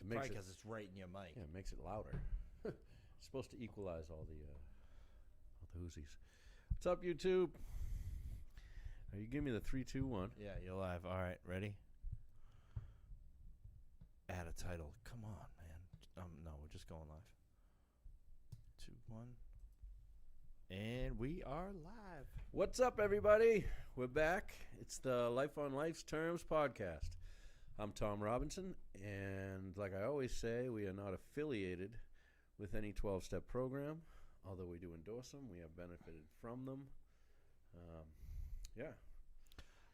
Probably because it's right in your mic. Yeah, it makes it louder. It's supposed to equalize all the Hoosies. What's up, YouTube? You give me the 3, 2, 1. Yeah, you're live. All right, ready? Add a title. Come on, man. No, we're just going live. 2, 1. And we are live. What's up, everybody? We're back. It's the Life on Life's Terms podcast. I'm Tom Robinson, and like I always say, we are not affiliated with any 12-step program, although we do endorse them. We have benefited from them.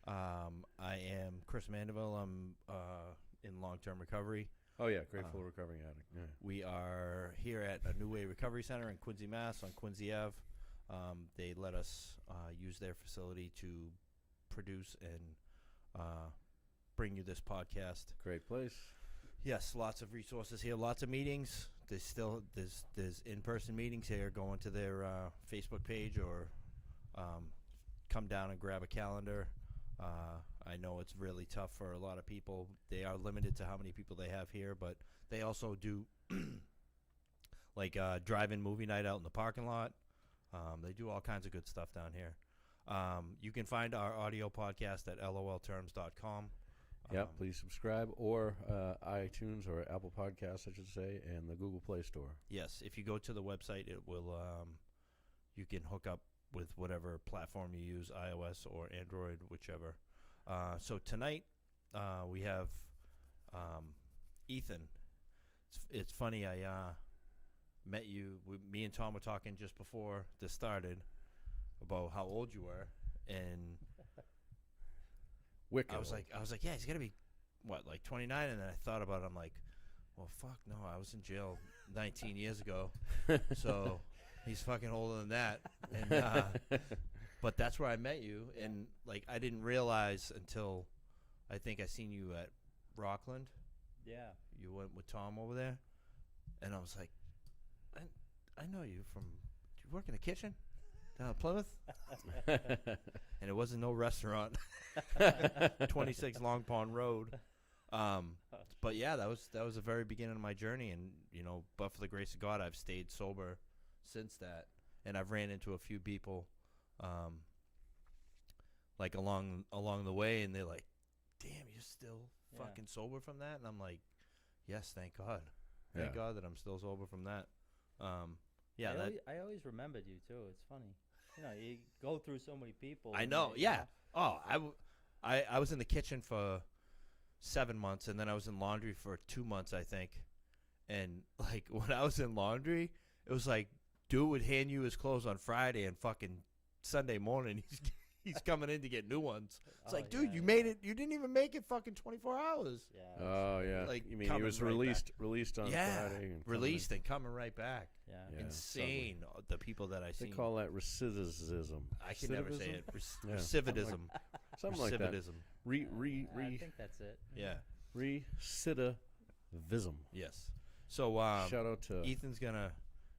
I am Chris Mandeville. I'm in long-term recovery. Oh, yeah, grateful recovering addict. Yeah. We are here at a New Way Recovery Center in Quincy, Mass. on Quincy Ave. They let us use their facility to produce and bring you this podcast. Great place. Yes, lots of resources here, lots of meetings. There's in-person meetings here. Go into their Facebook page or come down and grab a calendar. I know it's really tough for a lot of people. They are limited to how many people they have here, but they also do like drive-in movie night out in the parking lot. They do all kinds of good stuff down here. You can find our audio podcast at lolterms.com. Please subscribe, or iTunes or Apple Podcasts, I should say, and the Google Play Store. Yes, if you go to the website, it will. You can hook up with whatever platform you use, iOS or Android, whichever. So tonight we have Ethan. It's funny. I met you. Me and Tom were talking just before this started about how old you were, and I was like, yeah, he's gotta be like 29, and then I thought about it. I'm like, well, fuck no, I was in jail 19 years ago, so he's fucking older than that. And but that's where I met you, and like I didn't realize until I think I seen you at Rockland. Yeah, you went with Tom over there, and I was like, I know you from. Do you work in the kitchen down in Plymouth? And it wasn't no restaurant. 26 Long Pond Road. But yeah, that was the very beginning of my journey, and but for the grace of God, I've stayed sober since that, and I've ran into a few people, like along the way, and they're like, "Damn, you're still fucking sober from that?" And I'm like, "Yes, thank God, thank God that I'm still sober from that." I always remembered you too. It's funny, you go through so many people. I know, yeah. Oh, I was in the kitchen for 7 months, and then I was in laundry for 2 months, I think. And like when I was in laundry, it was like dude would hand you his clothes on Friday, and fucking Sunday morning he's coming in to get new ones. It's like, dude, you made it. You didn't even make it fucking 24 hours. Yeah. Oh yeah. Like, you mean he was released on Friday? And released and coming right back. Yeah. Insane. The people that I see. They call that recidivism. I can never say it. Yeah. Recidivism. Something like that. I think that's it. Yeah. Recidivism. Yes. So shout out to Ethan's gonna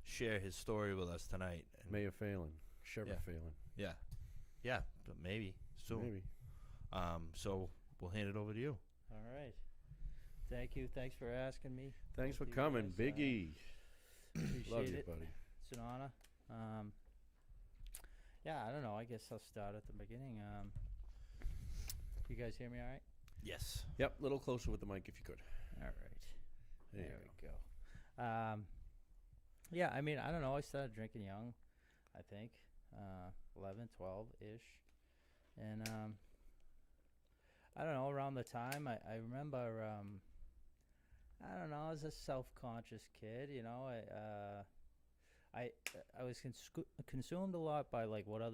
share his story with us tonight. Mayor Phelan, Sheriff Phelan. Yeah. Yeah, but maybe soon. Maybe. So we'll hand it over to you. All right. Thank you. Thanks for asking me. Thanks for Both of you coming, guys, Biggie. Appreciate Love you, it. buddy. It's an honor. I don't know. I guess I'll start at the beginning. You guys hear me all right? Yes. Yep, a little closer with the mic if you could. All right. There we go. Yeah, I mean, I don't know. I started drinking young, I think, 11, 12-ish. And I don't know, around the time, I remember, I don't know, I was a self-conscious kid, I was consumed a lot by, like, what I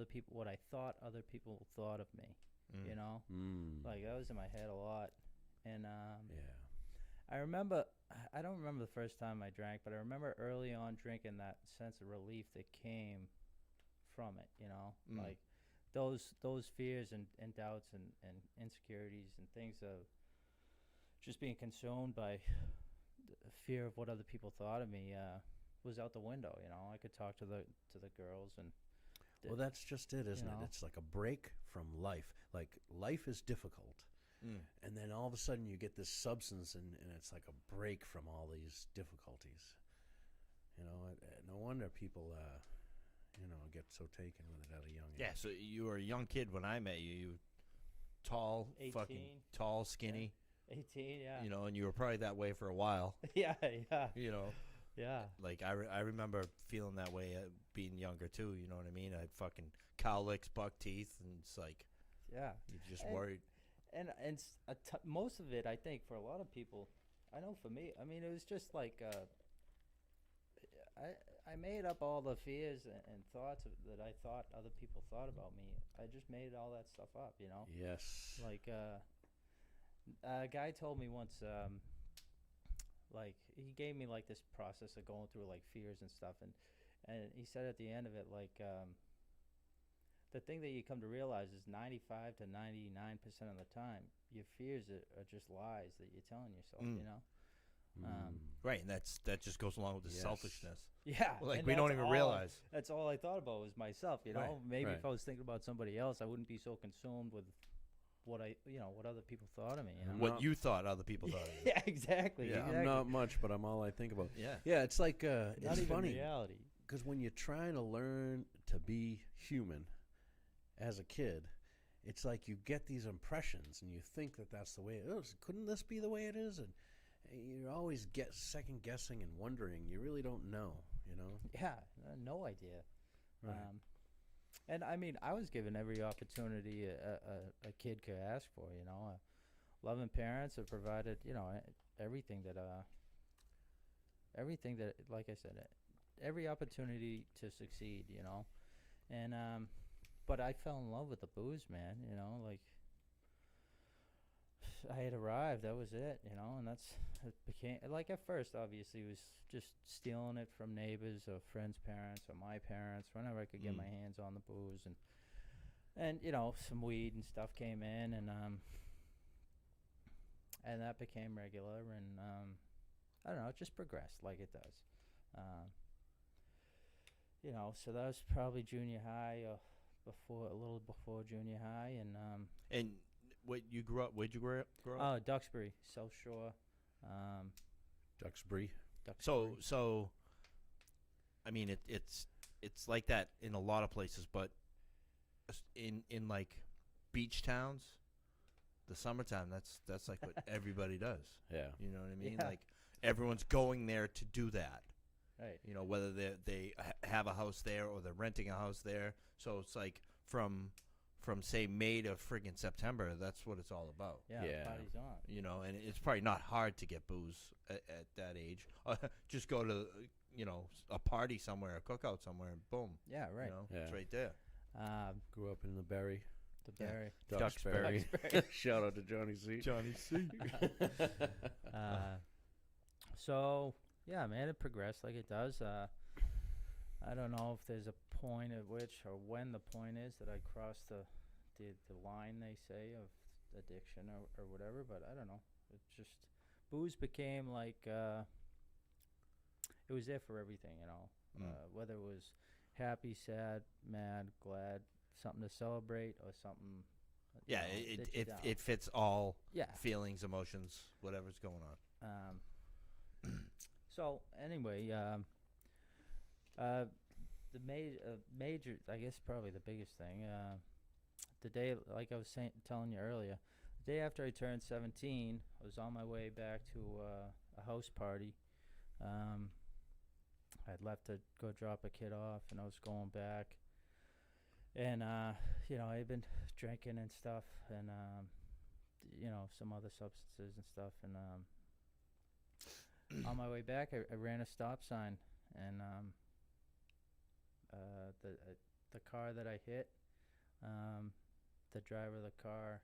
thought other people thought of me, Like, that was in my head a lot. And I remember, I don't remember the first time I drank, but I remember early on drinking that sense of relief that came from it, like those fears and doubts and insecurities and things of just being consumed by the fear of what other people thought of me was out the window. I could talk to the girls and well, that's just it, isn't it? It's like a break from life. Like, life is difficult, And then all of a sudden you get this substance, and it's like a break from all these difficulties. You know, no wonder people, get so taken with it at a young age. Yeah, so you were a young kid when I met you. You tall, 18. fucking tall, skinny. 18, yeah. You know, and you were probably that way for a while. Yeah. You know, Yeah. like I remember feeling that way being younger too. You know what I mean? I had fucking cowlicks, buck teeth, and it's like, Yeah. you just worried. And most of it, I think, for a lot of people, I know for me, I mean, it was just like, I made up all the fears and thoughts that I thought other people thought about me. I just made all that stuff up, you know? Yes. Like, a guy told me once, like, he gave me, like, this process of going through, like, fears and stuff, and he said at the end of it, like, the thing that you come to realize is 95 to 99% of the time, your fears are just lies that you're telling yourself, you know? Right, and that just goes along with the Yes. selfishness. Yeah. Like, and we don't that's even all realize. That's all I thought about was myself, you know? Right, Maybe right. if I was thinking about somebody else, I wouldn't be so consumed with what other people thought of me, you know? I'm What not- you thought other people thought of you. Yeah, exactly. Yeah. exactly. I'm not much, but I'm all I think about. Yeah. Yeah, it's like, Not it's even funny. reality. Because when you're trying to learn to be human as a kid, it's like you get these impressions and you think that that's the way it is. Couldn't this be the way it is? And you're always second guessing and wondering. You really don't know, you know? Yeah, no idea. Right. And I mean, I was given every opportunity a kid could ask for. You know, loving parents have provided, you know, everything that, like I said, every opportunity to succeed. You know, and but I fell in love with the booze, man. You know, like I had arrived. That was it. You know, and it became like at first, obviously, it was just stealing it from neighbors or friends' parents or my parents whenever I could get my hands on the booze, and you know, some weed and stuff came in, and that became regular, and I don't know, it just progressed like it does. You know, so that was probably junior high or a little before junior high, and Where'd you grow up? oh, Duxbury, South Shore. Duxbury. Duxbury. So, I mean, it's like that in a lot of places, but in like beach towns, the summertime, that's like what everybody does. Yeah. You know what I mean? Yeah. Like everyone's going there to do that. Right. You know, whether they have a house there or they're renting a house there. So it's like from say May to friggin' September, that's what it's all about. Yeah, Yeah. party's on. You know, and it's probably not hard to get booze at that age. Just go to, you know, a party somewhere, a cookout somewhere, and boom. Yeah, right. You know, Yeah. it's right there. Grew up in the Berry. The Yeah. Berry. Duxbury. Duxbury. Shout out to Johnny C. Johnny C. So yeah, man, it progressed like it does. I don't know if there's a point at which or when the point is that I crossed the line, they say, of addiction or whatever, but I don't know. It just booze became like it was there for everything, you know. Whether it was happy, sad, mad, glad, something to celebrate or something. you Yeah, know, sit you down. it fits all Yeah. feelings, emotions, whatever's going on. So anyway, the major, I guess probably the biggest thing, the day, like I was telling you earlier, the day after I turned 17, I was on my way back to a house party. I'd left to go drop a kid off, and I was going back. And, you know, I had been drinking and stuff, and, you know, some other substances and stuff. And on my way back, I ran a stop sign, and the car that I hit, the driver of the car,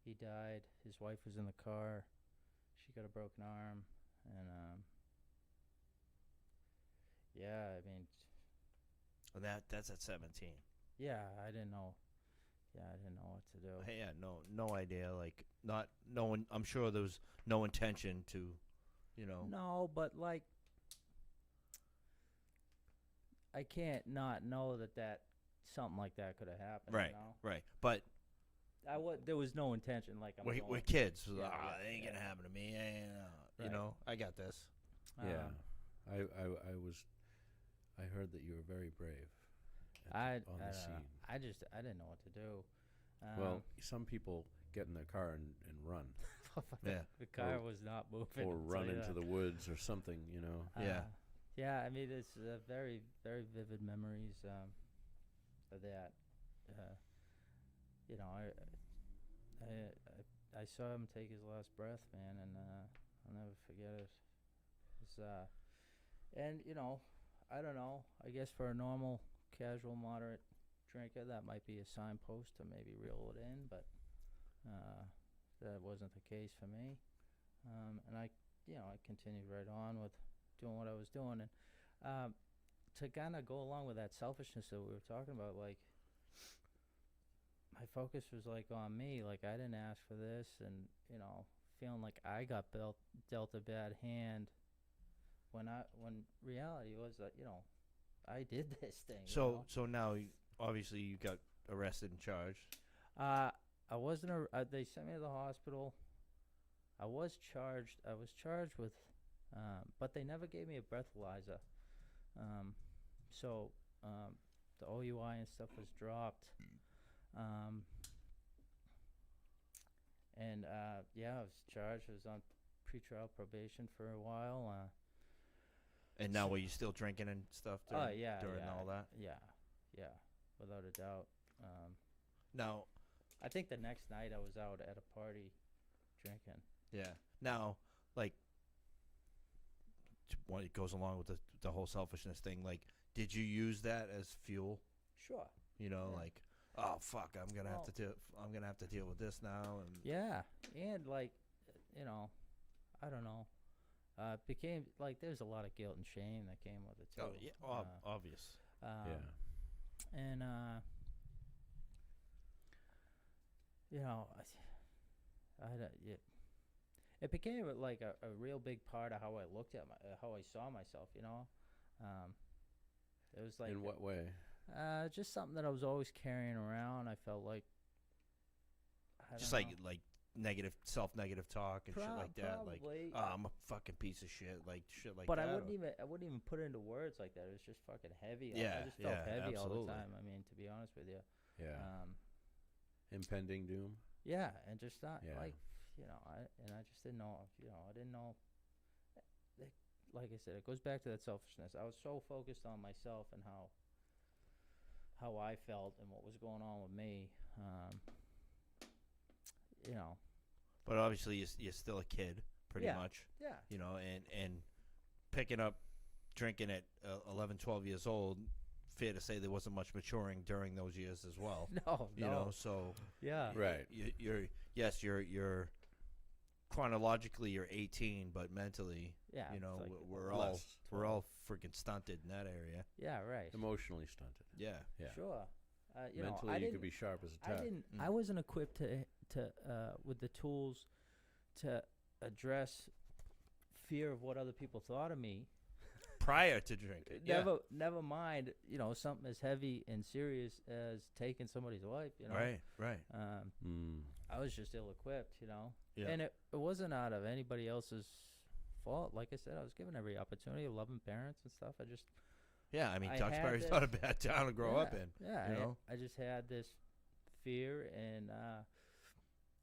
he died. His wife was in the car. She got a broken arm, and yeah, I mean, And that's at 17. yeah, I didn't know. Yeah, I didn't know what to do. Hey, yeah, no idea. Like no one. I'm sure there was no intention to, you know. No, but like, I can't not know that something like that could have happened. Right, You know? right. But There was no intention. Like we're kids. So, Yeah, it ain't gonna happen to me. You Right. know, I got this. Yeah. I heard that you were very brave on the scene. I didn't know what to do. Well, some people get in their car and run. Yeah. The car was not moving. Or I'll run tell you into that. the woods or something, you know. Yeah. Yeah, I mean, it's very, very vivid memories of that. You know, I saw him take his last breath, man, and I'll never forget it. It's, and, you know, I don't know. I guess for a normal, casual, moderate drinker, that might be a signpost to maybe reel it in, but that wasn't the case for me. And I continued right on with doing what I was doing. And to kind of go along with that selfishness that we were talking about, like, my focus was, like, on me. Like, I didn't ask for this, and, you know, feeling like I got dealt a bad hand when reality was that, you know, I did this thing. So now, obviously, you got arrested and charged. I wasn't. They sent me to the hospital. I was charged. I was charged with, but they never gave me a breathalyzer. So the OUI and stuff was dropped. And yeah, I was charged. I was on pretrial probation for a while. And now, were you still drinking and stuff during, yeah, during all that? Yeah, without a doubt. Now, I think the next night I was out at a party drinking. yeah. Now, like, what it goes along with the whole selfishness thing. Like, did you use that as fuel? Sure. You know, Yeah. like, oh fuck, I'm gonna have to deal with this now. And Yeah, and like, you know, I don't know. Became like there's a lot of guilt and shame that came with it too. oh yeah, obvious. Yeah. And you know, it became like a real big part of how I looked at how I saw myself. You know, it was like In what way? just something that I was always carrying around. I felt like Just like negative self-negative talk and shit like that. Probably. Like, oh, I'm a fucking piece of shit. Like shit like But that. I wouldn't even put it into words like that. It was just fucking heavy. Yeah, I just felt yeah, heavy all absolutely. the time. I mean, to be honest with you. Yeah. Impending doom. Yeah, and just not Yeah. like, you know, I just didn't know, you know, I didn't know. Like I said, it goes back to that selfishness. I was so focused on myself and how I felt and what was going on with me. You know. But obviously, you're still a kid, pretty Yeah. much. Yeah. You know, and picking up drinking at 11, 12 years old. Fair to say there wasn't much maturing during those years as well. No. You know, so Yeah. Right. you're chronologically you're 18, but mentally, Yeah. you know, it's like we're less, all freaking stunted in that area. Yeah. Right. Emotionally stunted. Yeah. Yeah. Sure. You Mentally, know, I you didn't. could be sharp as a I tack. didn't. Mm. I wasn't equipped to with the tools to address fear of what other people thought of me. Prior to drinking, yeah. Never mind. You know, something as heavy and serious as taking somebody's life. You know. Right. I was just ill-equipped. You know. Yeah. And it wasn't out of anybody else's fault. Like I said, I was given every opportunity, loving parents and stuff. Yeah, I mean, I Duxbury's had not a bad town to grow up in. Yeah, you know? I just had this fear, and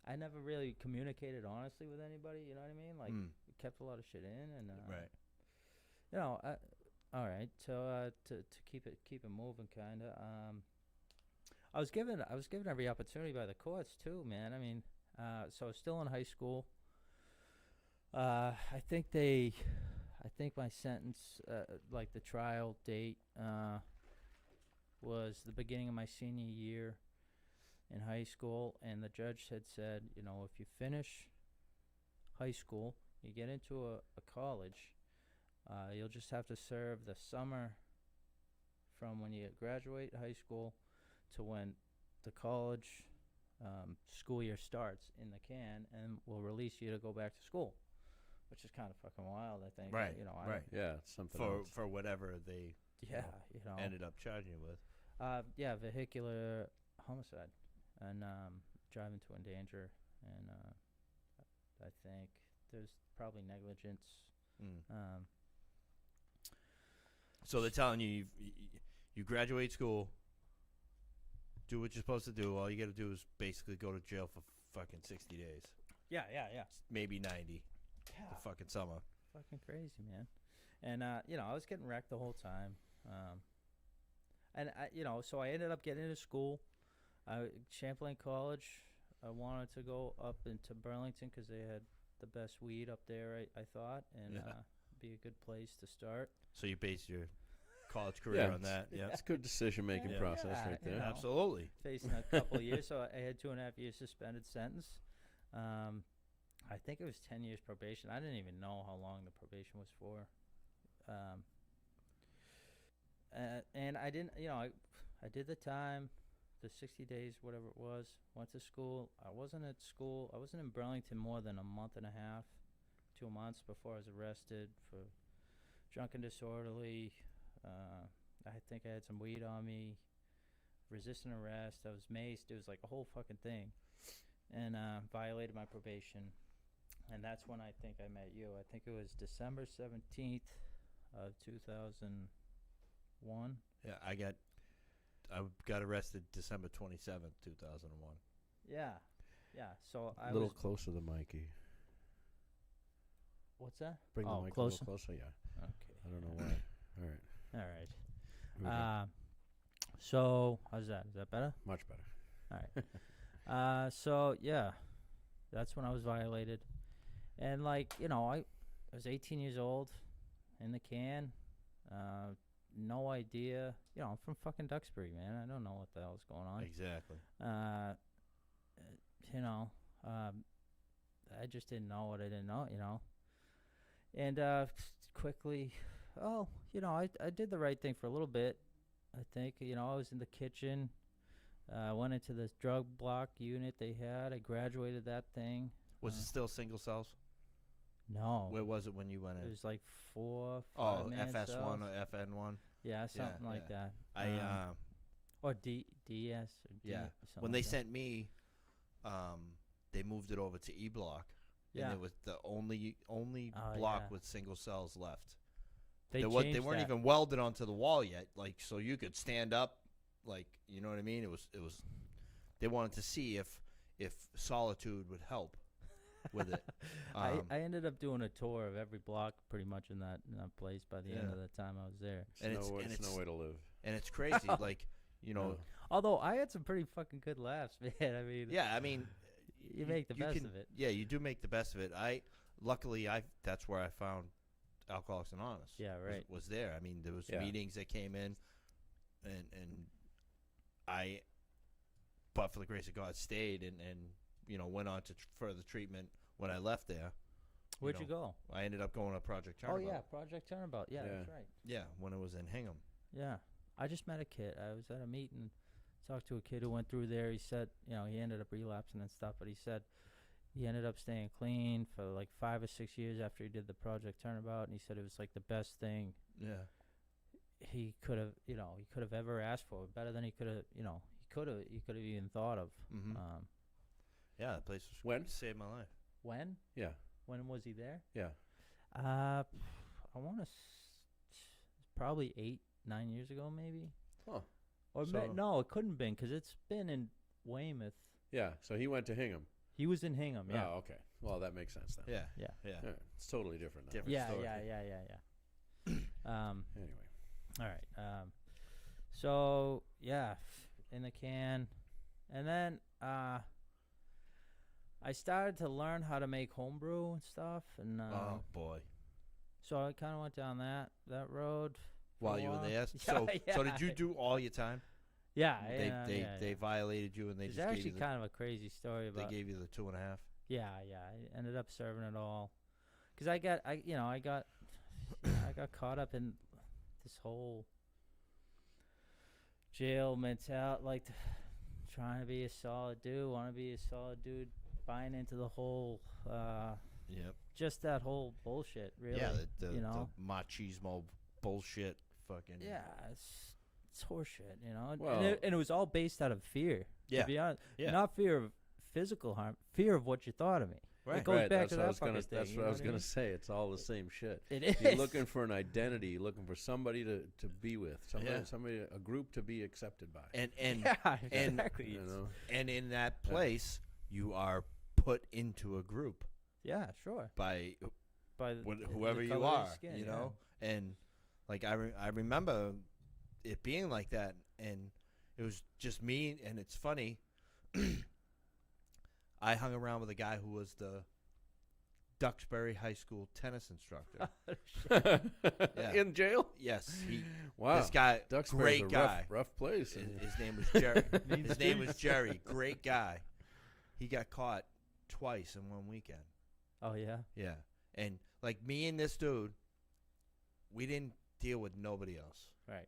I never really communicated honestly with anybody. You know what I mean? Like, kept a lot of shit in, and Right. you know, all right. So to keep it moving, kind of. I was given every opportunity by the courts too, man. I mean, so I was still in high school. I think my sentence, like the trial date, was the beginning of my senior year in high school, and the judge had said, you know, if you finish high school, you get into a college, you'll just have to serve the summer from when you graduate high school to when the college school year starts in the can, and we'll release you to go back to school, which is kind of fucking wild, I think. Right. You know, right. Yeah, it's something For else. for whatever they Yeah, you know. ended up charging you with. Yeah, vehicular homicide and driving to endanger, and I think there's probably negligence. So they're telling you you graduate school, do what you're supposed to do. All you got to do is basically go to jail for fucking 60 days. Yeah. Maybe 90. Yeah. The fucking summer. Fucking crazy, man. And I was getting wrecked the whole time. And so I ended up getting into school. Champlain College. I wanted to go up into Burlington because they had the best weed up there, I thought, and be a good place to start. So you based your college career on that. Yeah, it's a good decision-making process right there. Absolutely. Facing a couple of years, so I had 2.5 years suspended sentence. I think it was 10 years probation. I didn't even know how long the probation was for. And I didn't, I did the time, the 60 days, whatever it was, went to school. I wasn't at school. I wasn't in Burlington more than a month and a half, 2 months before I was arrested for drunk and disorderly. I think I had some weed on me, resisting arrest. I was maced. It was like a whole fucking thing, and violated my probation. And that's when I think I met you. I think it was December 17th of 2001. Yeah, I got arrested December 27th, 2001. Yeah. So I a little was closer to the Mikey. What's that? Bring the mic closer? a little closer. Yeah. Okay. I don't know why. All right. All Here we right. go. So how's that? Is that better? Much better. All right. So yeah, that's when I was violated, and I was 18 years old, in the can, no idea. I'm from fucking Duxbury, man. I don't know what the hell's going on. Exactly. I just didn't know what I didn't know. And quickly, I did the right thing for a little bit. I think, I was in the kitchen. I went into this drug block unit they had. I graduated that thing. Was it still single cells? No. Where was it when you went in? It was like 4, 5 man FS1 cells. or FN1? Yeah, something like that. Or DS. Or D, yeah. something When like they that. sent me, they moved it over to E Block. Yeah. And it was the only block with single cells left. They they weren't even welded onto the wall yet, so you could stand up, you know what I mean? It was they wanted to see if solitude would help with it. I ended up doing a tour of every block pretty much in that place by the end of the time I was there. It's no way to live. And it's crazy, Although I had some pretty fucking good laughs, man. I mean, you make the best of it. Yeah, you do make the best of it. Luckily that's where I found Alcoholics Anonymous. Yeah, right. Was there. I mean, there was meetings that came in, and I, but for the grace of God, stayed and went on to further treatment when I left there. Where'd you go? I ended up going to Project Turnabout. Oh, yeah, Project Turnabout. Yeah, that's right. Yeah, when it was in Hingham. Yeah. I just met a kid. I was at a meeting, talked to a kid who went through there. He said, he ended up relapsing and stuff, but he said he ended up staying clean for like 5 or 6 years after he did the Project Turnabout, and he said it was like the best thing he could have ever asked for, better than he could have, he could have even thought of. Mm-hmm. Yeah, that place saved my life. When? Yeah. When was he there? Yeah. I want to probably 8-9 years ago, maybe. Huh. Or no, it couldn't have been, because it's been in Weymouth. Yeah, so he went to Hingham. He was in Hingham, yeah. Oh, okay. Well, that makes sense then. Yeah. Yeah. It's totally different now. Different story. Yeah. Anyway. All right. So, yeah, in the can. And then I started to learn how to make homebrew and stuff. And Oh, boy. so I kind of went down that road. While you were there? So did you do all your time? Yeah. They violated you, and they it's just actually gave you kind of a crazy story about. They gave you the 2.5. Yeah. I ended up serving it all, because I got caught up in this whole jail mentality, trying to be a solid dude, want to be a solid dude, buying into the whole, just that whole bullshit, really. Yeah, the machismo bullshit, fucking. Yeah, it's horseshit, Well, and it was all based out of fear. Yeah. To be honest, Yeah. not fear of physical harm, fear of what you thought of me. Right. It goes Right, back that's to what I that was gonna. fucking thing. That's you what I know was I gonna mean? say. It's all the same shit. It is. You're looking for an identity. You're looking for somebody to be with. Somebody, a group to be accepted by. And Yeah, and exactly. You know. and in that place, you are put into a group Yeah, sure. by By whoever the you color of your are, skin, you yeah. know. And like I remember it being like that, and it was just me. And it's funny. I hung around with a guy who was the Duxbury High School tennis instructor. Yeah. In jail. Yes, he. Wow. This guy, Duxbury's great a guy. rough place. His name was Jerry. His name was Jerry. Great guy. He got caught twice in one weekend. Oh yeah. Yeah, and like me and this dude, we didn't deal with nobody else. Right.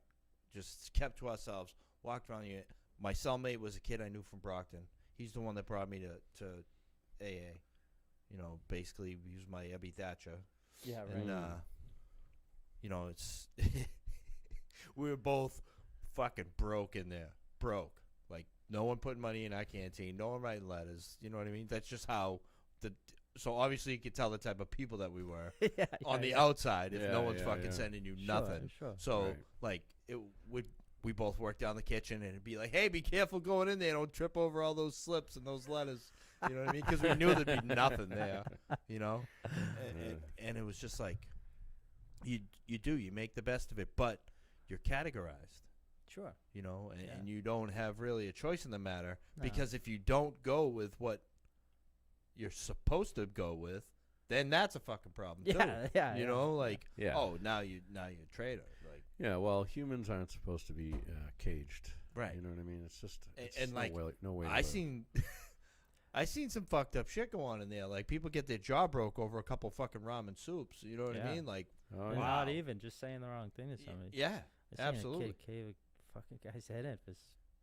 Just kept to ourselves. Walked around the. My cellmate was a kid I knew from Brockton. He's the one that brought me to AA. You know, basically, he was my Ebby Thatcher. Yeah. Right. And, you know, it's we were both fucking broke in there. Broke. Like, no one putting money in our canteen. No one writing letters. You know what I mean? That's just how so obviously you could tell the type of people that we were yeah, on the yeah. outside if Yeah, no one's yeah, fucking yeah. sending you Sure, nothing. Sure. So, Right. like, we both worked down the kitchen, and it'd be like, hey, be careful going in there. Don't trip over all those slips and those letters. You know what I mean? Because we knew there'd be nothing there, you know? And it was just like, you make the best of it, but you're categorized, Sure. you know, and, Yeah. and you don't have really a choice in the matter. No. Because if you don't go with what you're supposed to go with, then that's a fucking problem, too. Yeah. Yeah. You yeah. know, like, Yeah. oh, now you're a traitor. Like, Yeah, well, humans aren't supposed to be caged. right. You know what I mean? It's just it's And, like, no way. to I live. seen I seen some fucked up shit go on in there. Like, people get their jaw broke over a couple fucking ramen soups. You know what I Yeah. mean? Like, Oh, Or yeah. not Wow. even just saying the wrong thing to somebody. yeah, I seen absolutely. A kid cave a fucking guy's head in for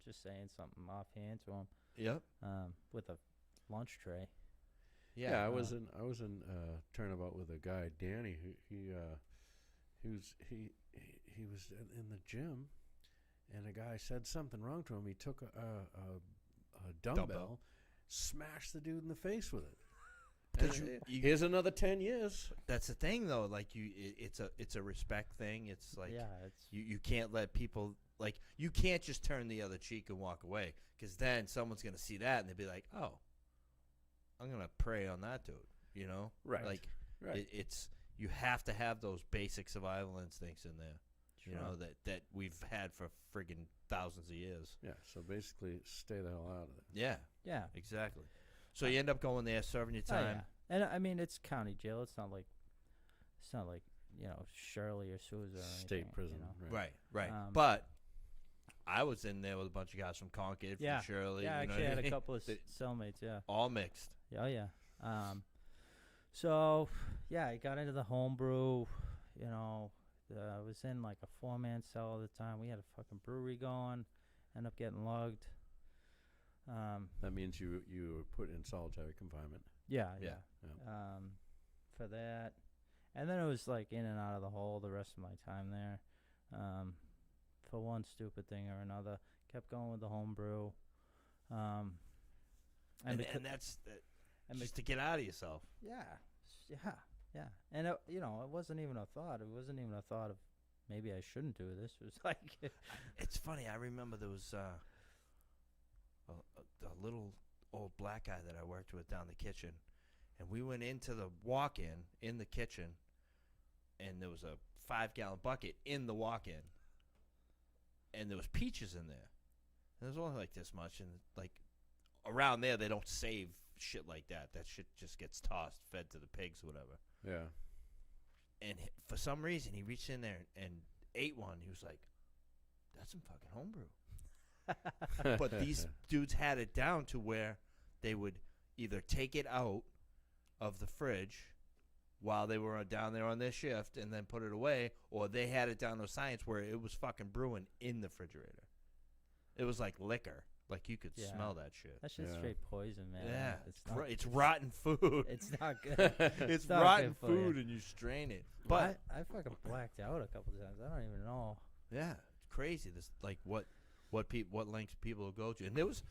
just saying something offhand to him. Yep. With a lunch tray. Yeah, I uh, was in turnabout with a guy, Danny. He was in the gym, and a guy said something wrong to him. He took a dumbbell, smashed the dude in the face with it. And here's another 10 years. That's the thing, though. Like, it's a respect thing. It's like, yeah, it's you can't let people, like, you can't just turn the other cheek and walk away, because then someone's gonna see that and they'll be like, oh, I'm gonna prey on that dude. You know, Right. Like, Right. it's you have to have those basic survival instincts in there. sure. You know, that we've had for friggin' thousands of years. Yeah, so basically, stay the hell out of it. Yeah, Yeah. exactly. So you end up going there, serving your Oh, time. yeah. And I mean, it's county jail. It's not like you know, Shirley or Sousa or State anything, prison. You know? Right, right. But I was in there with a bunch of guys from Concord, Yeah. from Shirley. yeah, I you know actually what I had a mean? couple of They- cellmates. Yeah. all mixed. Oh yeah. So yeah, I got into the homebrew. You know, I was in like a 4-man cell at the time. We had a fucking brewery going. Ended up getting lugged. That means you were put in solitary confinement. Yeah, Yeah. yeah. For that, and then it was like in and out of the hole the rest of my time there. For one stupid thing or another, kept going with the homebrew. And that's and just to get out of yourself. Yeah, yeah. And it, you know, it wasn't even a thought. It wasn't even a thought of maybe I shouldn't do this. It was like, It's funny. I remember there was a little old black guy that I worked with down the kitchen, and we went into the walk-in in the kitchen, and there was a 5-gallon bucket in the walk-in, and there was peaches in there. And it was only like this much, and like around there they don't save shit like that. That shit just gets tossed, fed to the pigs, whatever. Yeah. And for some reason, he reached in there and ate one. He was like, "That's some fucking homebrew." But these dudes had it down to where they would either take it out of the fridge while they were down there on their shift and then put it away, or they had it down to a science where it was fucking brewing in the refrigerator. It was like liquor. Like, you could Yeah. smell that shit. that's just Yeah. straight poison, man. Yeah, It's it's rotten food. It's not good. It's not rotten good for you. food, and you strain it. But I fucking blacked out a couple times. I don't even know. yeah, it's crazy. This like what lengths people will go to, and there was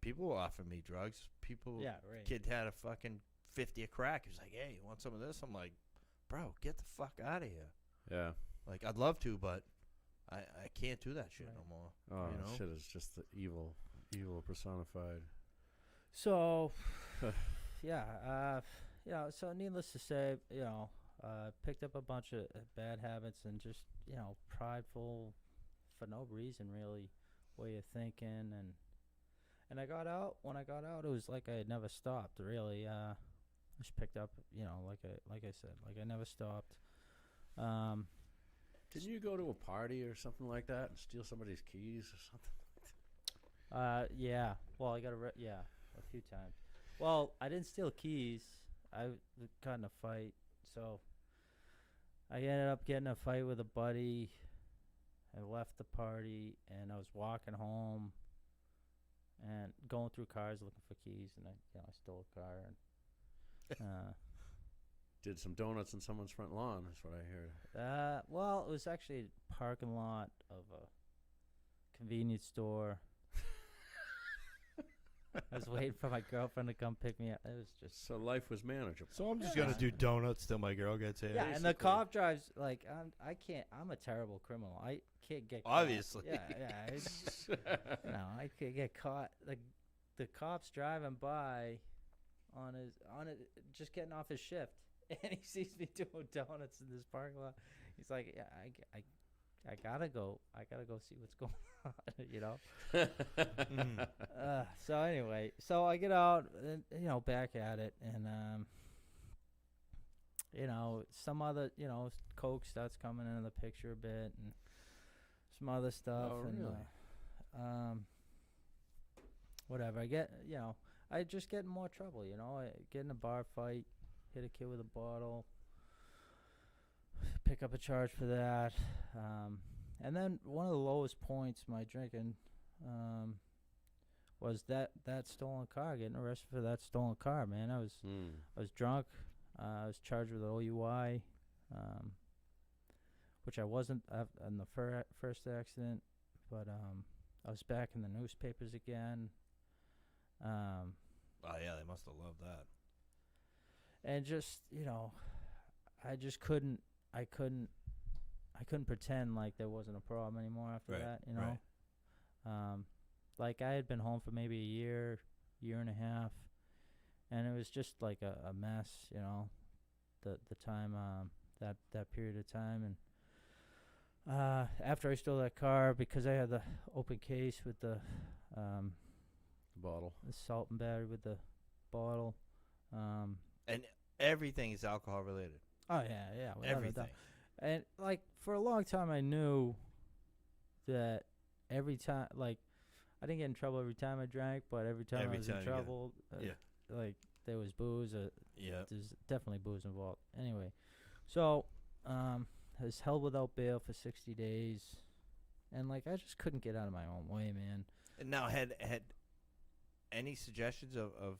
people were offering me drugs. People, Yeah, right. kid had a fucking 50 of crack. He was like, "Hey, you want some of this?" I'm like, "Bro, get the fuck out of here." Yeah. Like, I'd love to, but I can't do that shit Right. no more. Oh, You know? shit is just the evil personified. So, yeah, so needless to say, picked up a bunch of bad habits and just, prideful for no reason really, way of thinking, and I got out. When I got out, it was like I had never stopped really. Just picked up, like I said, like I never stopped. Didn't you go to a party or something like that and steal somebody's keys or something? Yeah. Well, I got a few times. Well, I didn't steal keys. I got in a fight, so I ended up getting in a fight with a buddy. I left the party, and I was walking home, and going through cars looking for keys, and I stole a car, and Did some donuts in someone's front lawn. That's what I heard. well, it was actually a parking lot of a convenience store. I was waiting for my girlfriend to come pick me up. It was just So life was manageable. So I'm just Yeah. gonna do donuts till my girl gets here. yeah, and the Basically. cop drives like I can't. I'm a terrible criminal. I can't get caught. Obviously. Yeah. I can't get caught. The cop's driving by on it, just getting off his shift, and he sees me doing donuts in this parking lot. He's like, "Yeah, I gotta go. I gotta go see what's going on." So anyway, so I get out, and, back at it, and some other, coke starts coming into the picture a bit, and some other stuff, Oh, and really? whatever. I just get in more trouble. I get in a bar fight, hit a kid with a bottle, pick up a charge for that. And then one of the lowest points of my drinking was that stolen car. Getting arrested for that stolen car, man. I was drunk. I was charged with OUI, which I wasn't in the first accident, but I was back in the newspapers again. Oh yeah, they must have loved that. And just I just couldn't pretend like there wasn't a problem anymore after Right, that, right. Like I had been home for maybe a year and a half, and it was just like a mess, the time, that period of time. And after I stole that car, because I had the open case with the Bottle. assault and battery with the bottle. And everything is alcohol related. Oh yeah, without a doubt. Everything. And like for a long time, I knew that every time, like, I didn't get in trouble every time I drank, but every time Every I was time in you get- trouble, like there was booze. Yeah. There's definitely booze involved. Anyway, so I was held without bail for 60 days, and like I just couldn't get out of my own way, man. And now had any suggestions of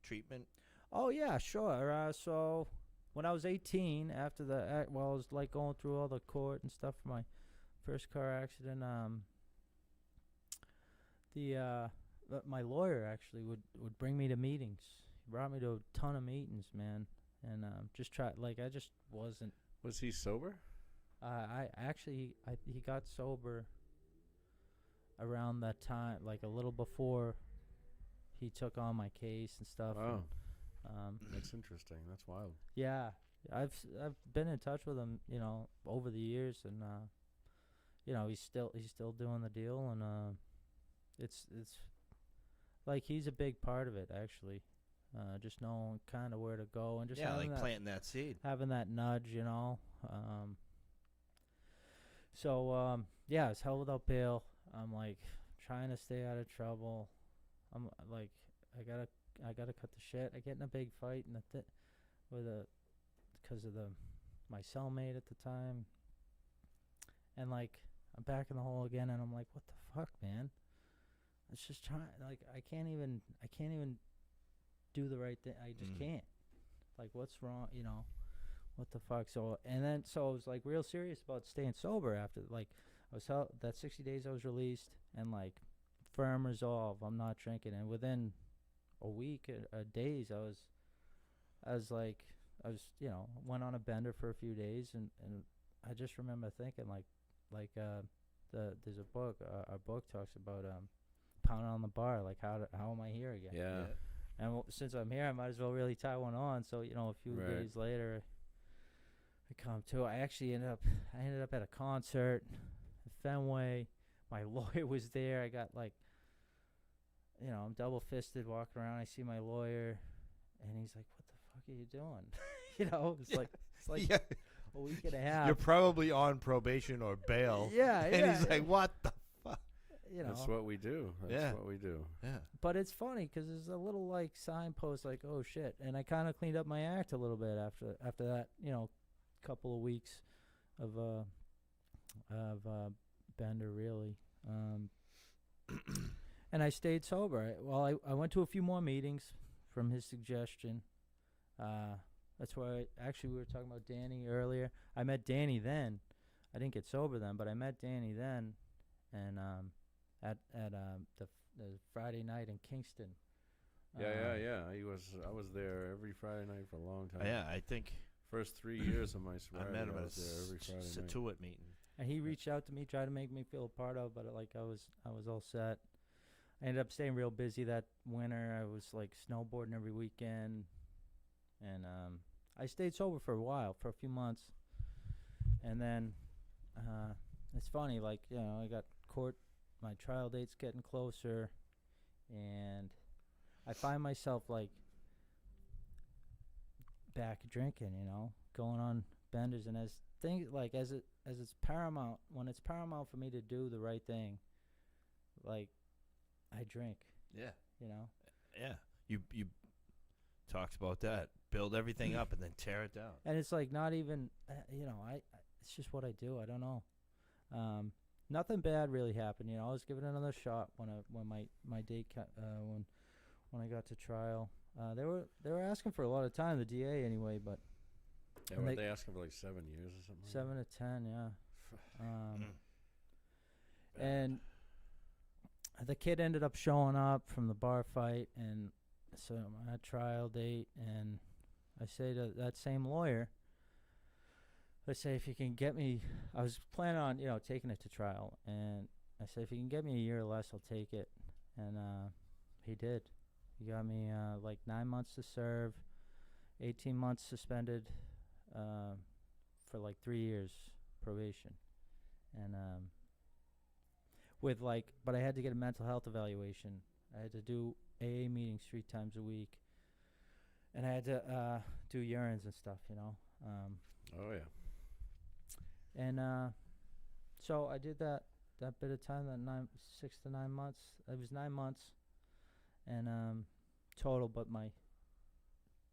treatment? Oh yeah, sure. So when I was 18, after I was like going through all the court and stuff for my first car accident. My lawyer actually would bring me to meetings. He brought me to a ton of meetings, man, and just I just wasn't. Was he sober? He got sober around that time, like a little before he took on my case and stuff. Wow. And, That's interesting. That's wild. yeah, I've been in touch with him, over the years, and he's still doing the deal, and it's like he's a big part of it actually. Just knowing kind of where to go, and just Yeah, having like planting that seed. having that nudge, So yeah, it's hell without bail. I'm like trying to stay out of trouble. I'm like I gotta cut the shit. I get in a big fight because of my cellmate at the time, and like I'm back in the hole again, and I'm like, what the fuck, man? It's just trying. Like I can't even do the right thing. I just can't. Like, what's wrong? What the fuck? So I was like real serious about staying sober after. Like I was that 60 days I was released, and like firm resolve. I'm not drinking. And within a week, days, I was went on a bender for a few days, and I just remember thinking there's a book. Our book talks about pounding on the bar. Like how am I here again? Yeah. And since I'm here, I might as well really tie one on. So a few days later, I come to. I ended up at a concert at Fenway. My lawyer was there. I got I'm double fisted walking around. I see my lawyer, and he's like, "What the fuck are you doing?" It's like yeah. a week and a half. You're probably on probation or bail. Yeah, And he's like, "What the fuck?" That's what we do. That's what we do. Yeah. But it's funny because there's a little signpost "Oh shit," and I kind of cleaned up my act a little bit after that. Couple of weeks of bender really. And I stayed sober. I went to a few more meetings from his suggestion. That's why we were talking about Danny earlier. I met Danny then. I didn't get sober then, but I met Danny then, and at the Friday night in Kingston. Yeah. I was there every Friday night for a long time. Yeah, I think first 3 years of my sobriety, I met him I at was there every Friday night. Situate meeting. And he reached out to me, tried to make me feel a part of, but I was all set. I ended up staying real busy that winter. I was snowboarding every weekend, and I stayed sober for a while, for a few months, and then it's funny, I got court, my trial date's getting closer, and I find myself back drinking, going on benders, and as things as it's paramount, when it's paramount for me to do the right thing, I drink. Yeah. Yeah. You talks about that. Build everything up and then tear it down. And it's not even, it's just what I do. I don't know. Nothing bad really happened. I was given another shot when my date when I got to trial. They were asking for a lot of time, the DA anyway, but were they asking for 7 years or something? 7 to 10, yeah. And the kid ended up showing up from the bar fight, and so I had trial date, and I say to that same lawyer, I say, if you can get me, I was planning on, taking it to trial, and I said, if you can get me a year or less, I'll take it. And he did. He got me 9 months to serve, 18 months suspended for 3 years probation. And but I had to get a mental health evaluation. I had to do AA meetings 3 times a week, and I had to do urines and stuff, Oh yeah. And so I did that bit of time, 6 to 9 months. It was 9 months, and total. But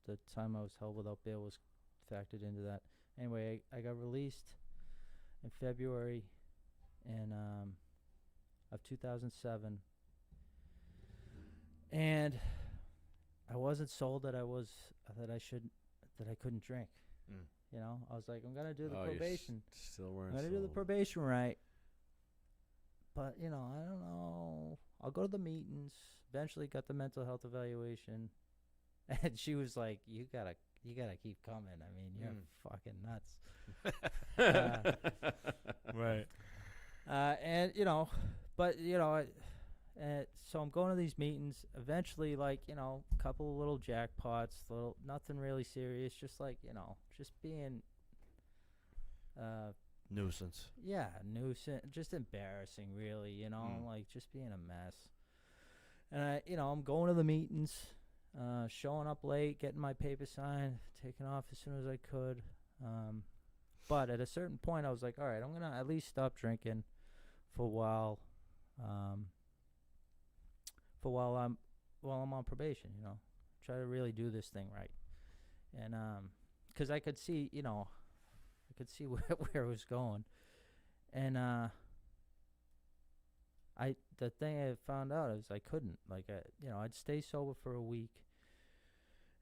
the time I was held without bail was factored into that. Anyway, I got released in February of 2007, and I wasn't sold that I couldn't drink. I was like, I'm gonna do the probation. Still weren't I'm gonna sold. do the probation right. But I don't know. I'll go to the meetings. Eventually, got the mental health evaluation, and she was like, "You gotta keep coming. I mean, you're fucking nuts." Right. And so I'm going to these meetings. Eventually, a couple of little jackpots, nothing really serious, just just being Nuisance. Yeah, nuisance, just embarrassing, really, just being a mess. And I'm going to the meetings, showing up late, getting my paper signed, taking off as soon as I could. But at a certain point, I was like, all right, I'm gonna at least stop drinking for a while. While I'm on probation, try to really do this thing right. And because I could see, where it was going. And the thing I found out is I couldn't. I'd stay sober for a week,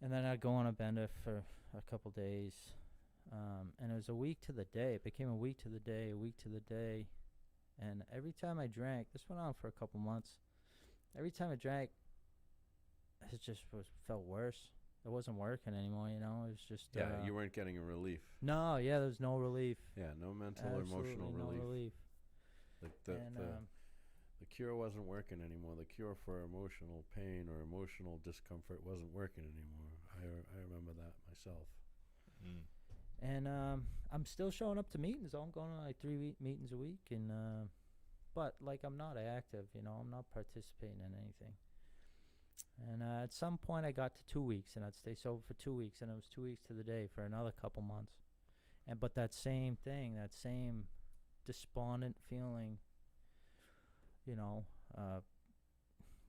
and then I'd go on a bender for a couple days. And it was a week to the day. It became a week to the day. And every time I drank, this went on for a couple months. every time I drank, it just felt worse. It wasn't working anymore, you know. It was just you weren't getting a relief. No, yeah, there was no relief. Yeah, no mental or emotional no relief. relief. The cure wasn't working anymore. The cure for emotional pain or emotional discomfort wasn't working anymore. I remember that myself. Mm. And I'm still showing up to meetings. I'm going to like 3 meetings a week, and but like I'm not active, you know. I'm not participating in anything. And at some point, I got to 2 weeks, and I'd stay sober for 2 weeks, and it was 2 weeks to the day for another couple months. And but that same thing, that same despondent feeling, you know,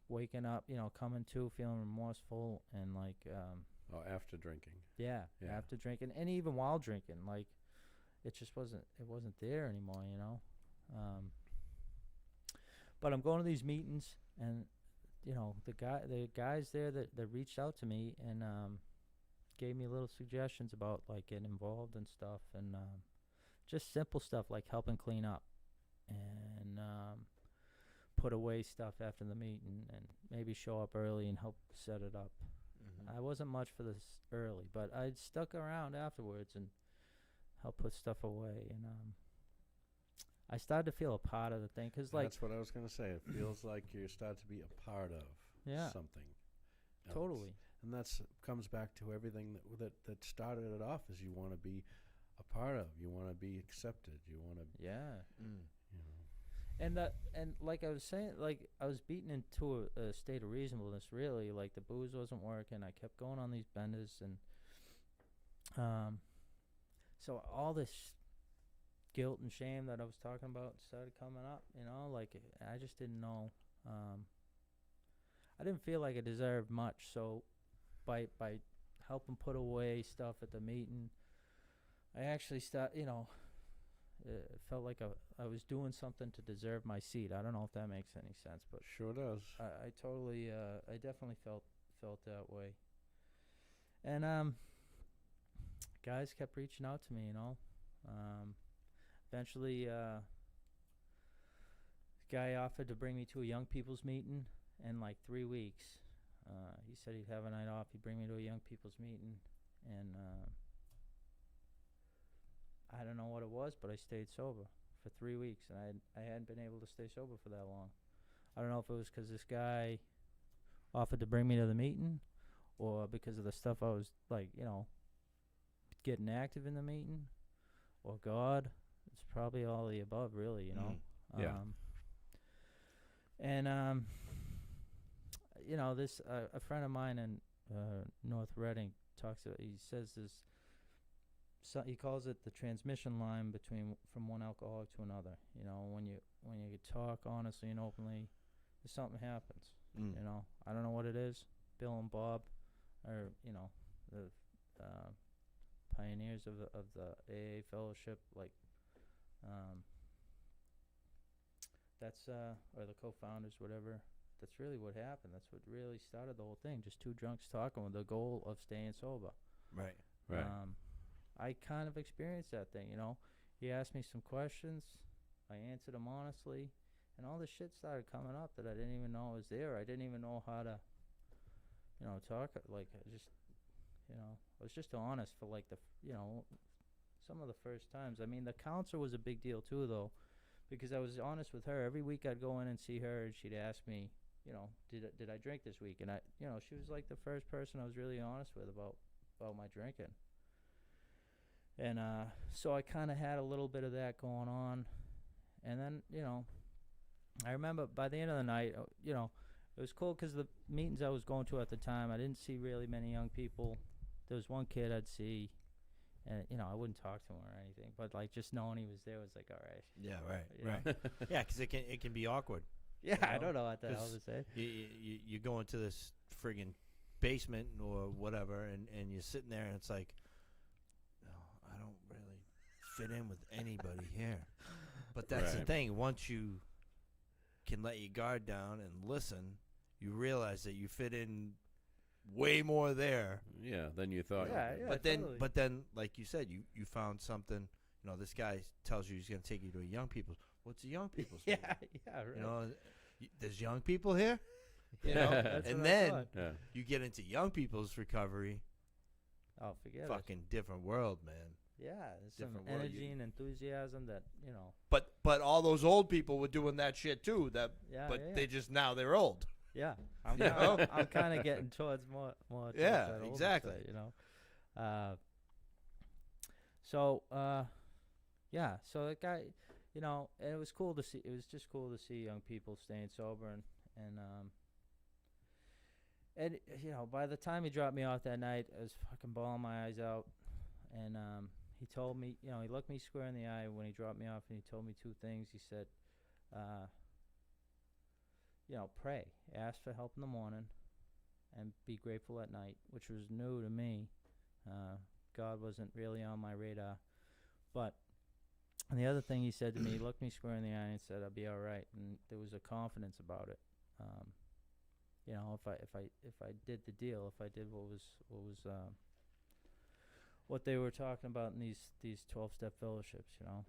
waking up, you know, coming to, feeling remorseful, and like, After drinking. yeah, after drinking, and even while drinking, like, it just wasn't there anymore, you know. But I'm going to these meetings, and you know, the guys there that reached out to me and gave me little suggestions about like getting involved and stuff, and just simple stuff like helping clean up and put away stuff after the meeting, and maybe show up early and help set it up. Mm-hmm. I wasn't much for this early, but I stuck around afterwards and helped put stuff away, and I started to feel a part of the thing, because like, that's what I was going to say. It feels like you start to be a part of something else. Totally. And that's comes back to everything that started it off, is you want to be a part of. You want to be accepted. You want to, you know. And like I was saying, like I was beaten into a state of reasonableness, really. Like the booze wasn't working. I kept going on these benders, and so all this guilt and shame that I was talking about started coming up, you know. Like I just didn't know. I didn't feel like I deserved much, so by helping put away stuff at the meeting, I actually it felt like I was doing something to deserve my seat. I don't know if that makes any sense, but sure does. I totally I definitely felt that way. And guys kept reaching out to me, you know. Eventually, the guy offered to bring me to a young people's meeting in like 3 weeks. He said he'd have a night off. He'd bring me to a young people's meeting, and I don't know what it was, but I stayed sober for 3 weeks, and I hadn't been able to stay sober for that long. I don't know if it was because this guy offered to bring me to the meeting, or because of the stuff I was like, you know, getting active in the meeting, or God. It's probably all of the above, really, you know. And you know, this a friend of mine in North Reading talks about. He says this. So he calls it the transmission line from one alcoholic to another. You know, when you talk honestly and openly, something happens. You know, I don't know what it is. Bill and Bob are, you know, the pioneers of the AA fellowship, like. That's or the co-founders, whatever. That's really what happened. That's what really started the whole thing. Just two drunks talking with the goal of staying sober. Right. I kind of experienced that thing, you know. He asked me some questions. I answered them honestly, and all this shit started coming up that I didn't even know was there. I didn't even know how to, you know, talk. Like I just, you know, I was just honest for like some of the first times. I mean, the counselor was a big deal too, though, because I was honest with her. Every week I'd go in and see her, and she'd ask me, you know, did I drink this week? And you know, she was like the first person I was really honest with about my drinking. And so I kind of had a little bit of that going on. And then, you know, I remember by the end of the night, you know, it was cool because the meetings I was going to at the time, I didn't see really many young people. There was one kid I'd see, and, you know, I wouldn't talk to him or anything. But, like, just knowing he was there was like, all right. Yeah, right. Yeah, because it can be awkward. Yeah, you know? I don't know what the hell to say. You go into this friggin' basement or whatever, and you're sitting there, and it's like, I don't really fit in with anybody here. But that's the thing. Once you can let your guard down and listen, you realize that you fit in way more there. Yeah, than you thought. Yeah, But then, like you said, you found something. You know, this guy tells you he's going to take you to a young people's. What's a young people's? Yeah, right. You know, there's young people here. You know, That's and what I then thought. Yeah. you get into young people's recovery. Oh, forget it. Fucking different world, man. Yeah, there's some different world. energy and enthusiasm that, you know. But all those old people were doing that shit too. Yeah, But yeah, they just now they're old. yeah. I'm You know? kind of getting towards more towards Yeah, that older exactly. side, you know. So yeah, so that guy, you know, and it was cool to see. It was just cool to see young people staying sober and you know, by the time he dropped me off that night, I was fucking bawling my eyes out, and he told me, you know, he looked me square in the eye when he dropped me off, and he told me two things. He said, you know, pray, ask for help in the morning, and be grateful at night, which was new to me. God wasn't really on my radar, but. And the other thing he said to me, he looked me square in the eye and said, "I'll be all right." And there was a confidence about it. You know, if I did the deal, if I did what they were talking about in these 12-step fellowships, you know.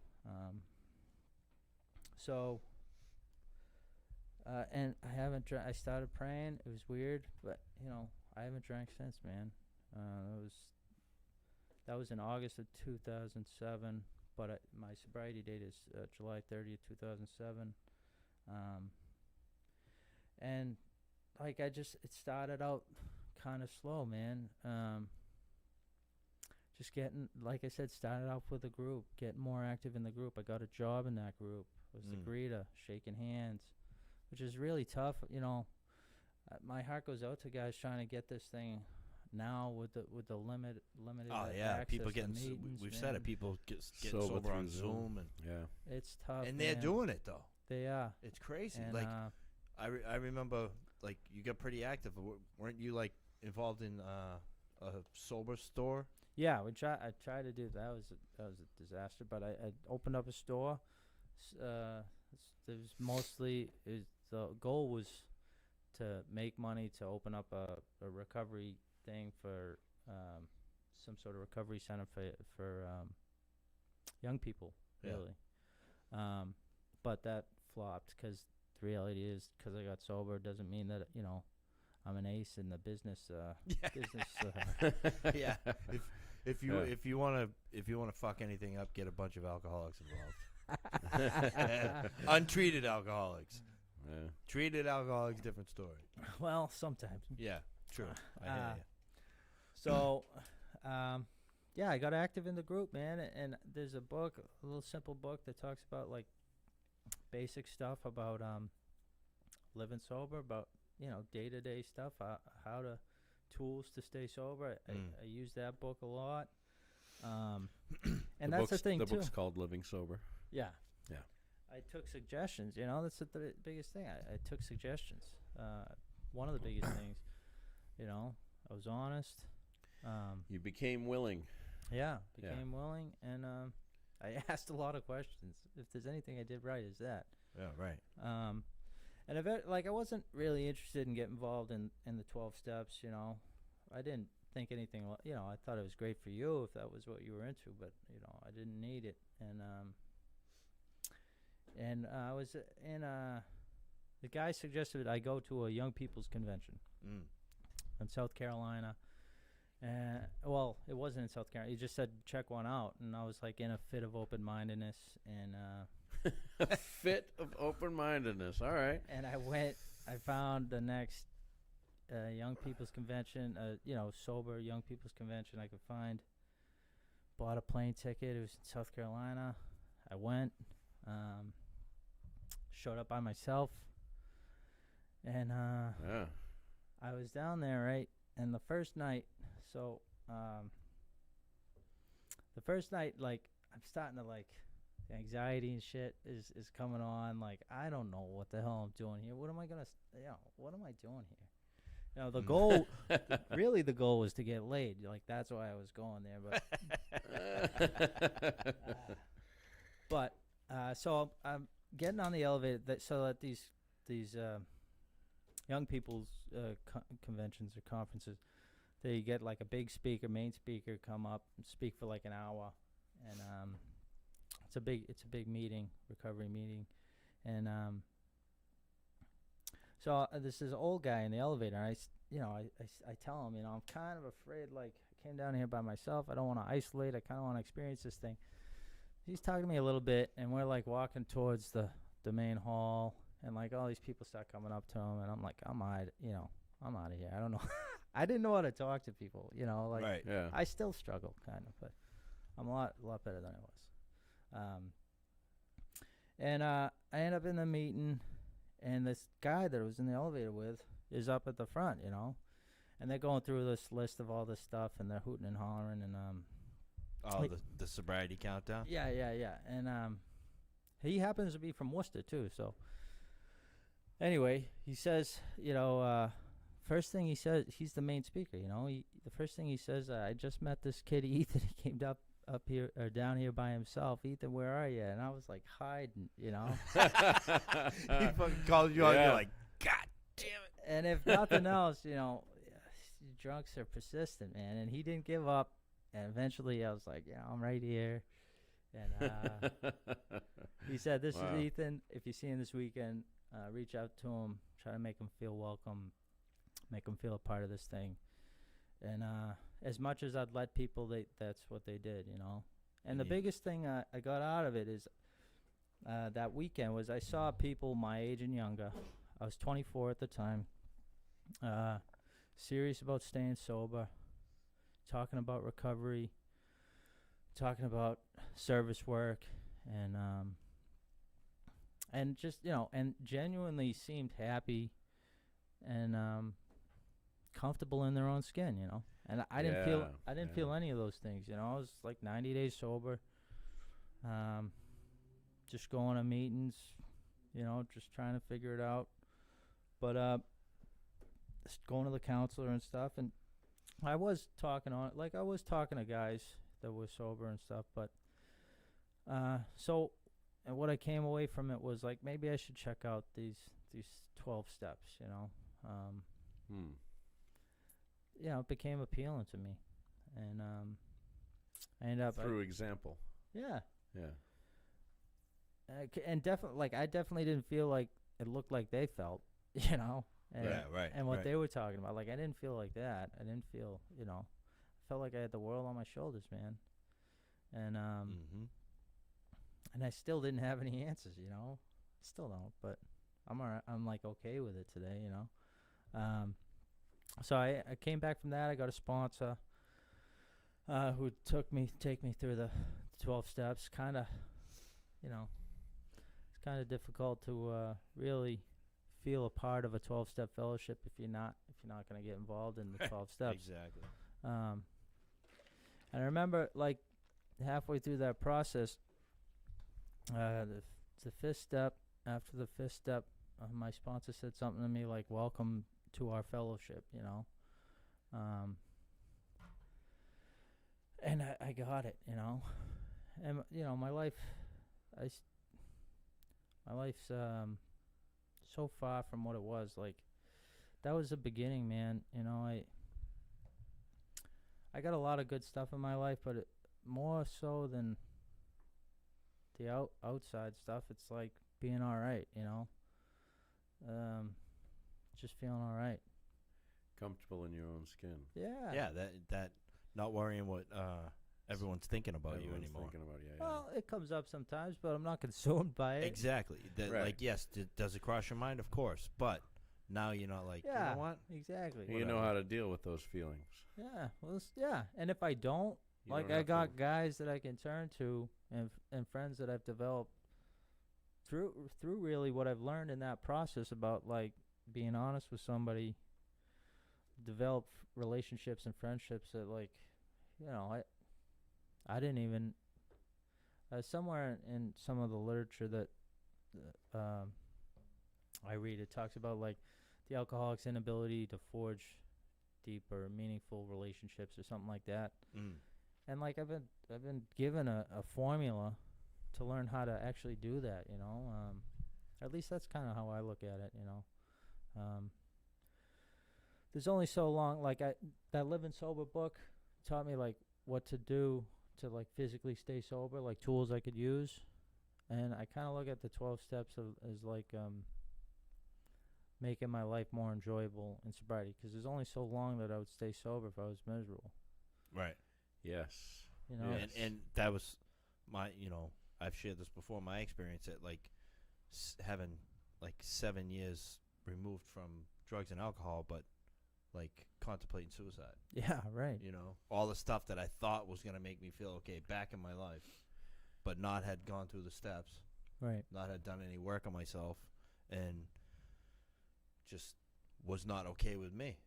And I haven't drank. I started praying. It was weird, but you know, I haven't drank since, man. That was in August of 2007. But my sobriety date is July 30th, 2007. And like it started out kind of slow, man. Just getting, like I said, started off with a group, getting more active in the group. I got a job in that group. Was the greeter, shaking hands, which is really tough. You know, my heart goes out to guys trying to get this thing now with the limited Oh yeah, access people to getting. meetings, We've man. said it. People getting Sober sober on through Zoom, and Yeah. It's tough, and they're man. doing it though. They are. It's crazy. And, Like I remember, like you got pretty active. Weren't you like involved in a sober store? yeah, I tried to do that. That was a disaster. But I opened up a store. There was the goal was to make money to open up a recovery thing for some sort of recovery center for young people, Yeah. really. But that flopped because the reality is, because I got sober doesn't mean that, you know, I'm an ace in the business. Yeah. If you wanna fuck anything up, get a bunch of alcoholics involved. Untreated alcoholics. Yeah. Treated alcoholics, different story. Well, sometimes. Yeah, true. I hear you. So, yeah, I got active in the group, man. And there's a book, a little simple book that talks about like basic stuff about living sober, about, you know, day-to-day stuff, how to tools to stay sober. I use that book a lot. And that's the thing the too. book's called Living Sober. Yeah. Yeah. I took suggestions, you know, that's the biggest thing. I took suggestions. One of the biggest things, you know, I was honest. You became willing. Yeah, became willing, and I asked a lot of questions. If there's anything I did right, is that. Yeah, right. And I wasn't really interested in getting involved in the 12 steps, you know. I didn't think anything, you know, I thought it was great for you if that was what you were into, but, you know, I didn't need it. And I was in the guy suggested I go to a young people's convention in South Carolina. Well, it wasn't in South Carolina. He just said check one out, and I was like in a fit of open-mindedness, and A fit of open-mindedness. All right. and I went. I found the next young people's convention, you know, sober young people's convention I could find. Bought a plane ticket. It was in South Carolina. I went. Showed up by myself, and Yeah. I was down there, right? And the first night, like, I'm starting to, like, the anxiety and shit is coming on. Like, I don't know what the hell I'm doing here. What am I doing here? You know, the goal, really the goal was to get laid. Like, that's why I was going there. But, so I'm getting on the elevator so that these young people's conventions or conferences, they get like a big speaker, main speaker, come up and speak for like an hour, and it's a big meeting, recovery meeting, and So this is an old guy in the elevator. And I tell him, I'm kind of afraid. Like, I came down here by myself. I don't want to isolate. I kind of want to experience this thing. He's talking to me a little bit, and we're like walking towards the main hall, and like all these people start coming up to him, and I'm like, I'm out of here. I don't know. I didn't know how to talk to people, like Right. Yeah. I still struggle kind of, but I'm a lot better than I was. And I end up in the meeting, and this guy that I was in the elevator with is up at the front, and they're going through this list of all this stuff, and they're hooting and hollering, and Oh, the sobriety countdown. yeah, and he happens to be from Worcester too. So anyway, he says, first thing he says, he's the main speaker. The first thing he says, I just met this kid Ethan. He came up here or down here by himself. Ethan, where are you? And I was like hiding, He fucking called you out. Yeah. You're like, God damn it. And if nothing else, drunks are persistent, man. And he didn't give up. And eventually, I was like, I'm right here. And he said, "This Wow. is Ethan. If you see him this weekend, reach out to him. Try to make him feel welcome. Make him feel a part of this thing." And as much as I'd let people, that's what they did, And the Yeah. biggest thing I got out of it is that weekend was I saw people my age and younger. I was 24 at the time. Serious about staying sober. Talking about recovery. Talking about service work. And just, and genuinely seemed happy and comfortable in their own skin, And I didn't feel any of those things, I was like 90 days sober. Just going to meetings, just trying to figure it out. But just going to the counselor and stuff, and I was talking to guys that were sober and stuff, but and what I came away from it was like, maybe I should check out these 12 steps, It became appealing to me, and I ended up Through example. yeah, Yeah. and definitely, I definitely didn't feel like it looked like they felt, and, Yeah, right, and what right. they were talking about. Like, I didn't feel like that. I didn't feel, I felt like I had the world on my shoulders, man, and Mm-hmm. and I still didn't have any answers, Still don't, but I'm all right. I'm like okay with it today, So I came back from that. I got a sponsor who take me through the 12 steps. Kind of, it's kind of difficult to really feel a part of a 12-step fellowship if you're not going to get involved in the 12 steps. Exactly. And I remember, like, halfway through that process, the fifth step, after the fifth step, my sponsor said something to me like, "Welcome to our fellowship," and I got it, and, my life's so far from what it was. Like, that was the beginning, man. I got a lot of good stuff in my life, but more so than the outside stuff, it's like being all right, just feeling all right. Comfortable in your own skin. Yeah. Yeah, that not worrying what everyone's thinking about you Everyone's anymore. thinking about you, yeah. Well, it comes up sometimes, but I'm not consumed by it. Exactly. Right. Like, yes, does it cross your mind? Of course. But now you're not like, you Yeah. know what? Exactly. You know how to deal with those feelings. Yeah. Well, yeah. And if I don't, You like, don't I have got to- guys that I can turn to and friends that I've developed through really what I've learned in that process about, like, being honest with somebody, develop relationships and friendships that, like, I didn't even somewhere in some of the literature that I read, it talks about, like, the alcoholic's inability to forge deeper, meaningful relationships or something like that. Mm. And, like, I've been given a formula to learn how to actually do that, at least that's kind of how I look at it, there's only so long, like, that Living Sober book taught me, like, what to do to, like, physically stay sober, like, tools I could use. And I kind of look at the 12 steps as like making my life more enjoyable in sobriety, because there's only so long that I would stay sober if I was miserable. Right. Yes. You know, Yes. And that was my, I've shared this before, my experience at like having like 7 years removed from drugs and alcohol, but like contemplating suicide. yeah, right. All the stuff that I thought was going to make me feel okay back in my life, but not had gone through the steps, Right. not had done any work on myself, and just was not okay with me,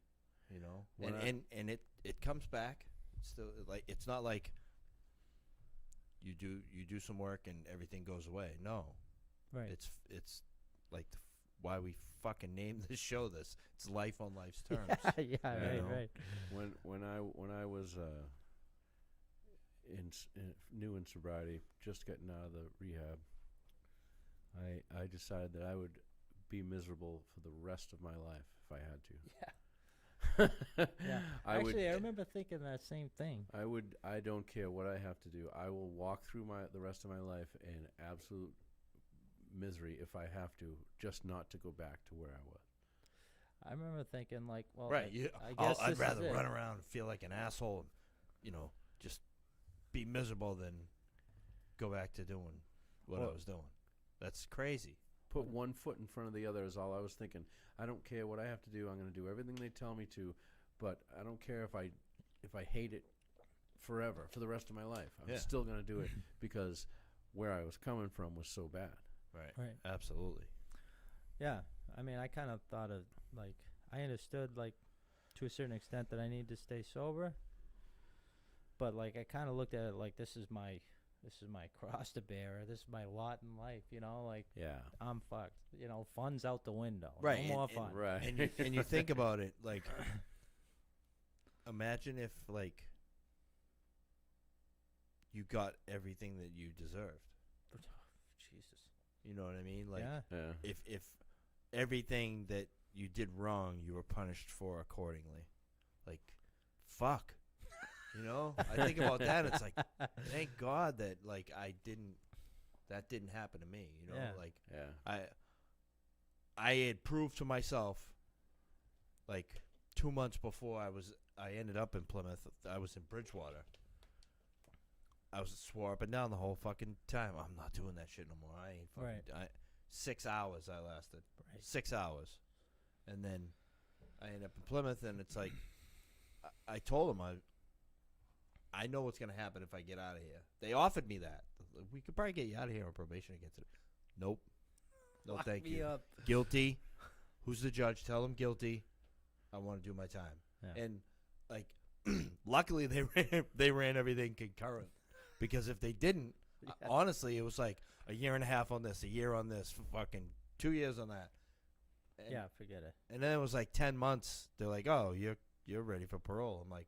When and it comes back. It's still like, it's not like you do some work and everything goes away. No, Right. it's like why we fucking named this show this. It's life on life's terms. yeah, right, know. right. when I was new in sobriety, just getting out of the rehab, I decided that I would be miserable for the rest of my life if I had to. Yeah. Yeah. I remember thinking that same thing. I don't care what I have to do. I will walk through the rest of my life in absolute misery if I have to, just not to go back to where I was. I remember thinking, like, well, Right. I guess I'd this rather is it. run around and feel like an asshole, and, just be miserable than go back to doing what I Well- was doing. That's crazy. Put one foot in front of the other is all I was thinking. I don't care what I have to do. I'm going to do everything they tell me to, but I don't care if I hate it forever, for the rest of my life. I'm Yeah. still going to do it because where I was coming from was so bad. Right. Absolutely. Yeah. I mean, I kind of thought of, like, I understood, like, to a certain extent that I need to stay sober. But, like, I kind of looked at it like, this is my cross to bear. This is my lot in life, like, Yeah. I'm fucked. Fun's out the window. Right, No more and- fun. Right. And you think about it, like, imagine if, like, you got everything that you deserved. Jesus. You know what I mean? Like, yeah. Yeah. if everything that you did wrong, you were punished for accordingly. Like, fuck. I think about that. It's like, thank God that, like, that didn't happen to me. Yeah. Like, Yeah. I had proved to myself, like, 2 months before I ended up in Plymouth. I was in Bridgewater. I swore up and down the whole fucking time, I'm not doing that shit no more. I ain't fucking. 6 hours I lasted. Right. 6 hours, and then I ended up in Plymouth, and it's like, I told them I know what's gonna happen if I get out of here. They offered me that. We could probably get you out of here on probation against it. Nope. No, Lock thank me you. up. Guilty. Who's the judge? Tell them guilty. I want to do my time. Yeah. And, like, luckily they ran everything concurrent, because if they didn't, honestly, it was like a year and a half on this, a year on this, fucking 2 years on that. And, Yeah, forget it. And then it was like 10 months. They're like, "Oh, you're ready for parole." I'm like,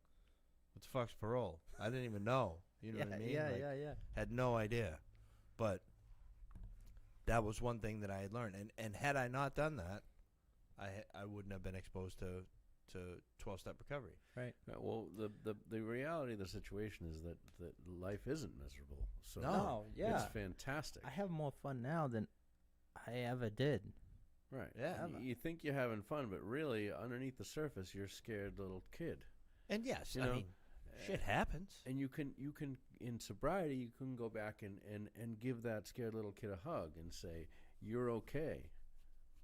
"What the fuck's parole?" I didn't even know. You know what I mean? Yeah, Like, yeah. had no idea. But that was one thing that I had learned. And had I not done that, I wouldn't have been exposed to 12-step recovery. Right. Well, the reality of the situation is that life isn't miserable. So No, yeah. it's fantastic. I have more fun now than I ever did. Right. Yeah. You think you're having fun, but really, underneath the surface, you're a scared little kid. And yes, You I know, mean, shit happens. And you can in sobriety, you can go back and give that scared little kid a hug and say, "You're okay.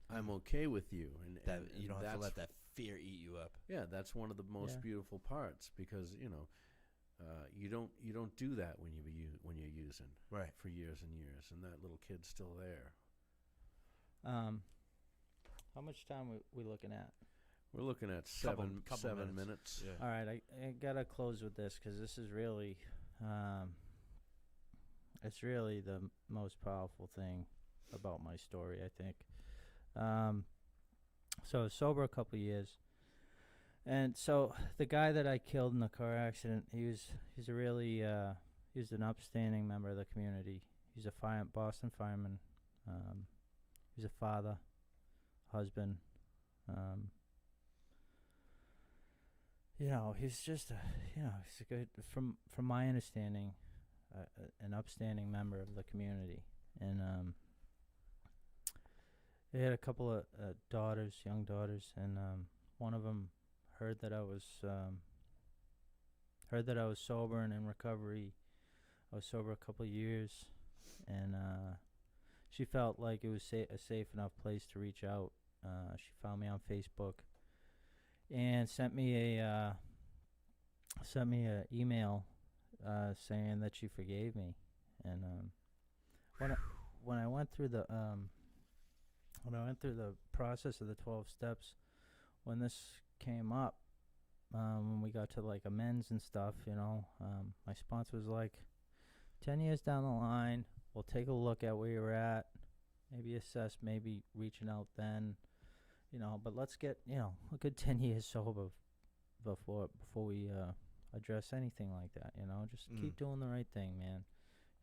I'm okay with you." And That and you don't have to that's- let that fear eat you up. Yeah, that's one of the most Yeah. beautiful parts, because you don't do that when you're using Right. for years and years, and that little kid's still there. How much time we looking at? We're looking at Couple seven minutes. minutes. Yeah. All right, I gotta close with this because this is really, it's really the most powerful thing about my story, I think. So I was sober a couple years, and so the guy that I killed in the car accident, he's a really he was an upstanding member of the community. He's a Boston fireman. He's a father, husband. He's just he's a good, from my understanding, an upstanding member of the community. And They had a couple of daughters, young daughters, and one of them heard that I was sober and in recovery. I was sober a couple of years, and she felt like it was a safe enough place to reach out. She found me on Facebook and sent me a email saying that she forgave me. And when I went through the process of the 12 steps, when this came up, when we got to like amends and stuff, my sponsor was like, 10 years down the line, we'll take a look at where you're at, maybe assess, maybe reaching out then, but let's get, a good 10 years sober before we address anything like that, just keep doing the right thing, man.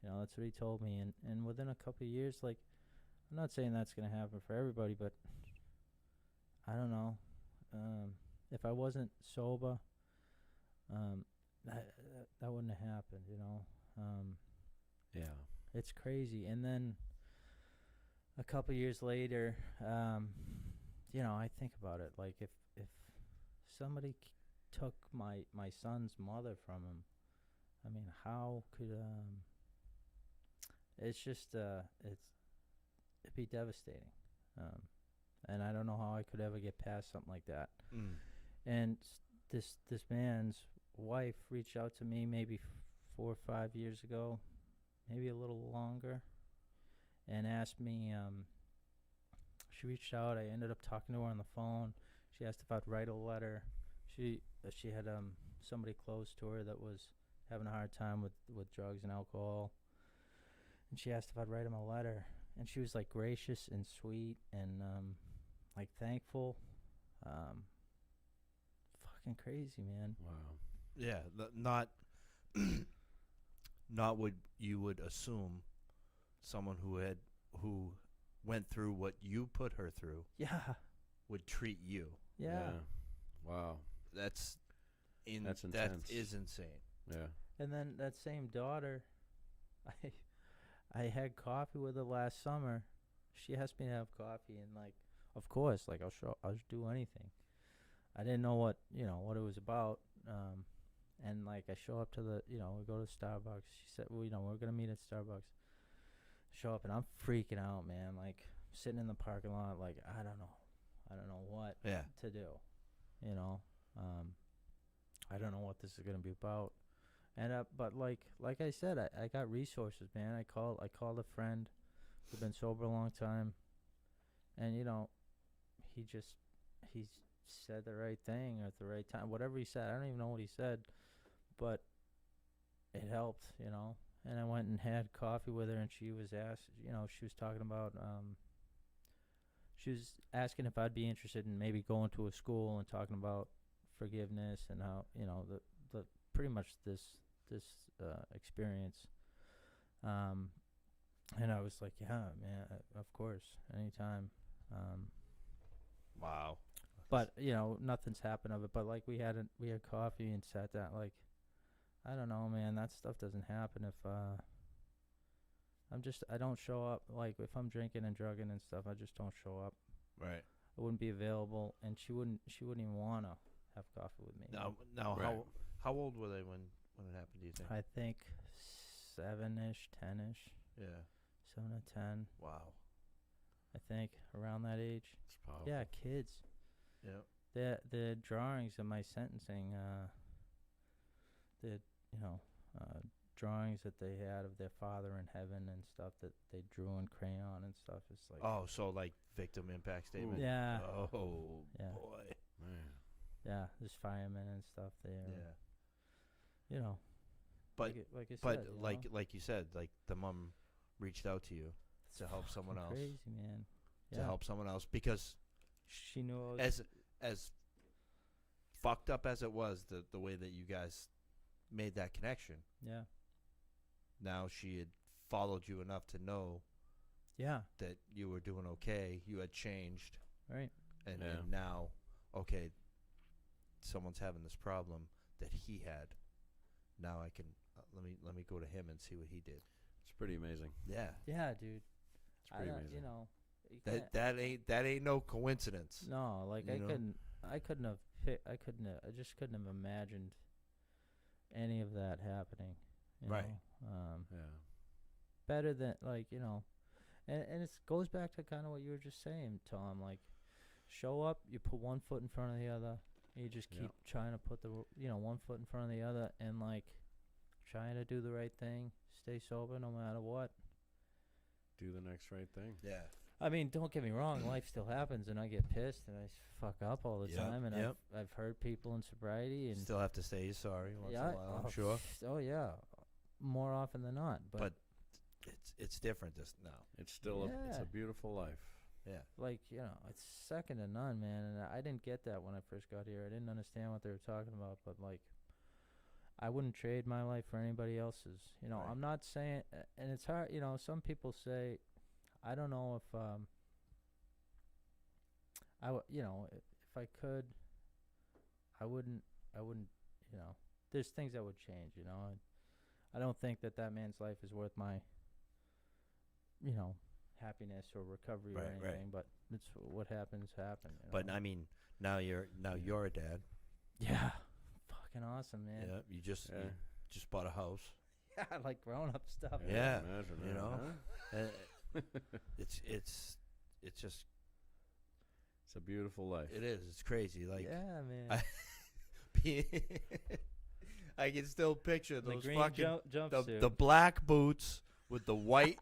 That's what he told me. And within a couple of years, like, I'm not saying that's going to happen for everybody, but I don't know. If I wasn't sober, that wouldn't have happened, Yeah. It's crazy. And then a couple years later, I think about it. Like, if somebody took my son's mother from him, I mean, how could it's just it'd be devastating. And I don't know how I could ever get past something like that. And this man's wife reached out to me maybe 4 or 5 years ago, maybe a little longer, and asked me, she reached out. I ended up talking to her on the phone. She asked if I'd write a letter. She had somebody close to her that was having a hard time with drugs and alcohol, and she asked if I'd write him a letter. And she was like gracious and sweet and like thankful. Fucking crazy, man. Wow. Yeah, not what you would assume someone who went through what you put her through Yeah. would treat you. Yeah. Wow. That's intense. That is insane. Yeah. And then that same daughter, I had coffee with her last summer. She asked me to have coffee, and like, of course, like I'll do anything. I didn't know what it was about. And like I show up to we go to Starbucks. She said, well, we're gonna meet at Starbucks. Show up and I'm freaking out, man. Like sitting in the parking lot, like I don't know what to do. I don't know what this is gonna be about. And but like I said, I got resources, man. I called a friend who's been sober a long time, and he said the right thing at the right time. Whatever he said, I don't even know what he said, but it helped, And I went and had coffee with her, and she was she was talking about she was asking if I'd be interested in maybe going to a school and talking about forgiveness and how the pretty much this experience. And I was like, yeah, man, of course, anytime. Wow. But nothing's happened of it. But like we had coffee and sat down. Like, I don't know, man. That stuff doesn't happen if I don't show up. Like if I'm drinking and drugging and stuff, I just don't show up. Right. I wouldn't be available, and she wouldn't even wanna have coffee with me. Now, Right. how old were they when it happened? Do you think? I think 7-ish, 10-ish, Yeah. 7 to 10. Wow. I think around that age. It's powerful. Yeah, kids. Yeah. The drawings of my sentencing, drawings that they had of their father in heaven and stuff that they drew in crayon and stuff. It's like, Oh, so like victim impact statement. yeah, Oh Yeah. boy. Man. yeah. There's firemen and stuff there. Yeah. But like I said, like you said, like the mom reached out to you to help someone else. Crazy, man. To help someone else because She knew I was. as fucked up as it was, the way that you guys made that connection. Yeah. Now she had followed you enough to know Yeah. that you were doing okay. You had changed, Right. and Yeah. now, okay, someone's having this problem that he had. Now I can let me go to him and see what he did. It's pretty amazing. Yeah. Yeah, dude. It's pretty amazing. You can't- that ain't no coincidence. No, like You know? I just couldn't have imagined any of that happening. You Right. know? Yeah. Better than and it goes back to kind of what you were just saying, Tom. Like, show up, you put one foot in front of the other, and you just keep Yep. trying to put the one foot in front of the other, and like trying to do the right thing, stay sober no matter what. Do the next right thing. Yeah. I mean, don't get me wrong, life still happens, and I get pissed, and I fuck up all the Yep, time, and yep. I've hurt people in sobriety, and Still have to say sorry once in a while, I'm oh, sure. Oh yeah, more often than not. But It's different this now. It's still it's Yeah. a beautiful life. Yeah. like it's second to none, man. And I didn't get that when I first got here. I didn't understand what they were talking about, but like, I wouldn't trade my life for anybody else's. Right. I'm not saying, and it's hard. Some people say, I don't know if if I could, I wouldn't. There's things that would change. I don't think that man's life is worth my, happiness or recovery or Right, right. anything. But it's what happens. But I mean, now you're a dad. yeah, fucking awesome, man. Yeah. You just Yeah. you just bought a house. Yeah, like grown up stuff. Yeah, Imagine you that, know? huh? It's just It's a beautiful life. it is. It's crazy. Like yeah, man. I can still picture The those green fucking jumpsuit. the black boots with the white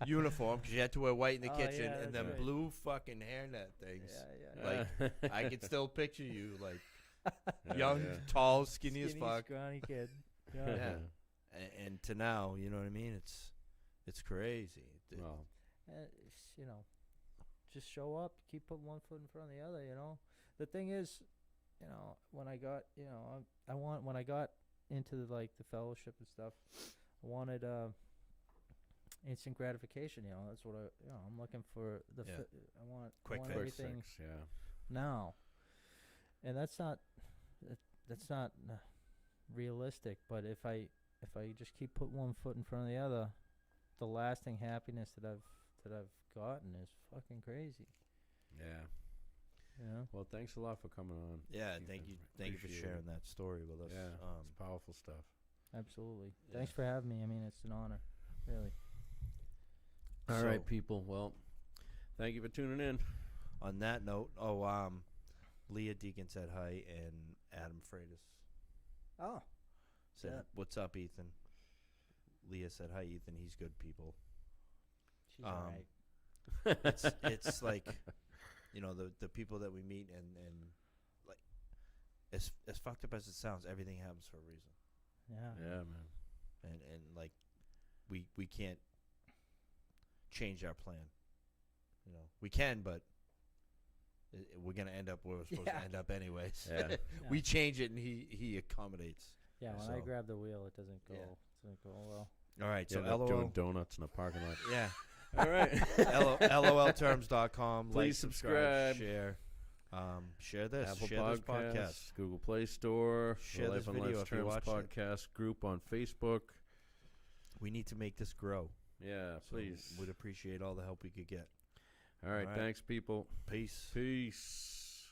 uniform because you had to wear white in the Oh, kitchen, yeah, and that's then right. blue fucking hairnet things. Yeah, yeah. Like, I can still picture you like Yeah, young, yeah. tall, skinny as fuck. scrawny kid. Yeah. Yeah. And to now, you know what I mean? It's crazy. Well, Just show up, keep putting one foot in front of the other. The thing is, when I got, when I got into the fellowship and stuff, I wanted instant gratification. That's what I'm looking for. Yeah. I want Quick I want fix. everything fix, yeah. now, and that's not realistic. But if I just keep putting one foot in front of the other, the lasting happiness that I've gotten is fucking crazy. Yeah. Yeah. Well, thanks a lot for coming on. Yeah, Ethan. thank you for Appreciate sharing it. that story with us. Yeah, it's powerful stuff. Absolutely. Yeah. Thanks for having me. I mean, it's an honor, really. All right, So- people. Well, thank you for tuning in. On that note, Leah Deacon said hi, and Adam Freitas Oh. said, Yeah. "What's up, Ethan?" Leah said, "Hi, Ethan. He's good people." She's all right. It's like, the people that we meet, and like, as fucked up as it sounds, everything happens for a reason, Yeah. Yeah, man. and like, we can't change our plan. We can, but we're gonna end up where we're supposed to Yeah. end up anyways. Yeah. We change it, and he accommodates. Yeah, when I So- grab the wheel, it doesn't go. Yeah. It doesn't go well. All right, You so end up LOL, doing donuts in a parking lot. yeah, All right. LOLterms.com. Please like, subscribe. share, share this, Apple share this podcast. Podcasts, Google Play Store, Share the this Life on video Life's if you Terms watch it. podcast group on Facebook. We need to make this grow. Yeah, So please. we'd appreciate all the help we could get. All right, All right. thanks, people. Peace. Peace.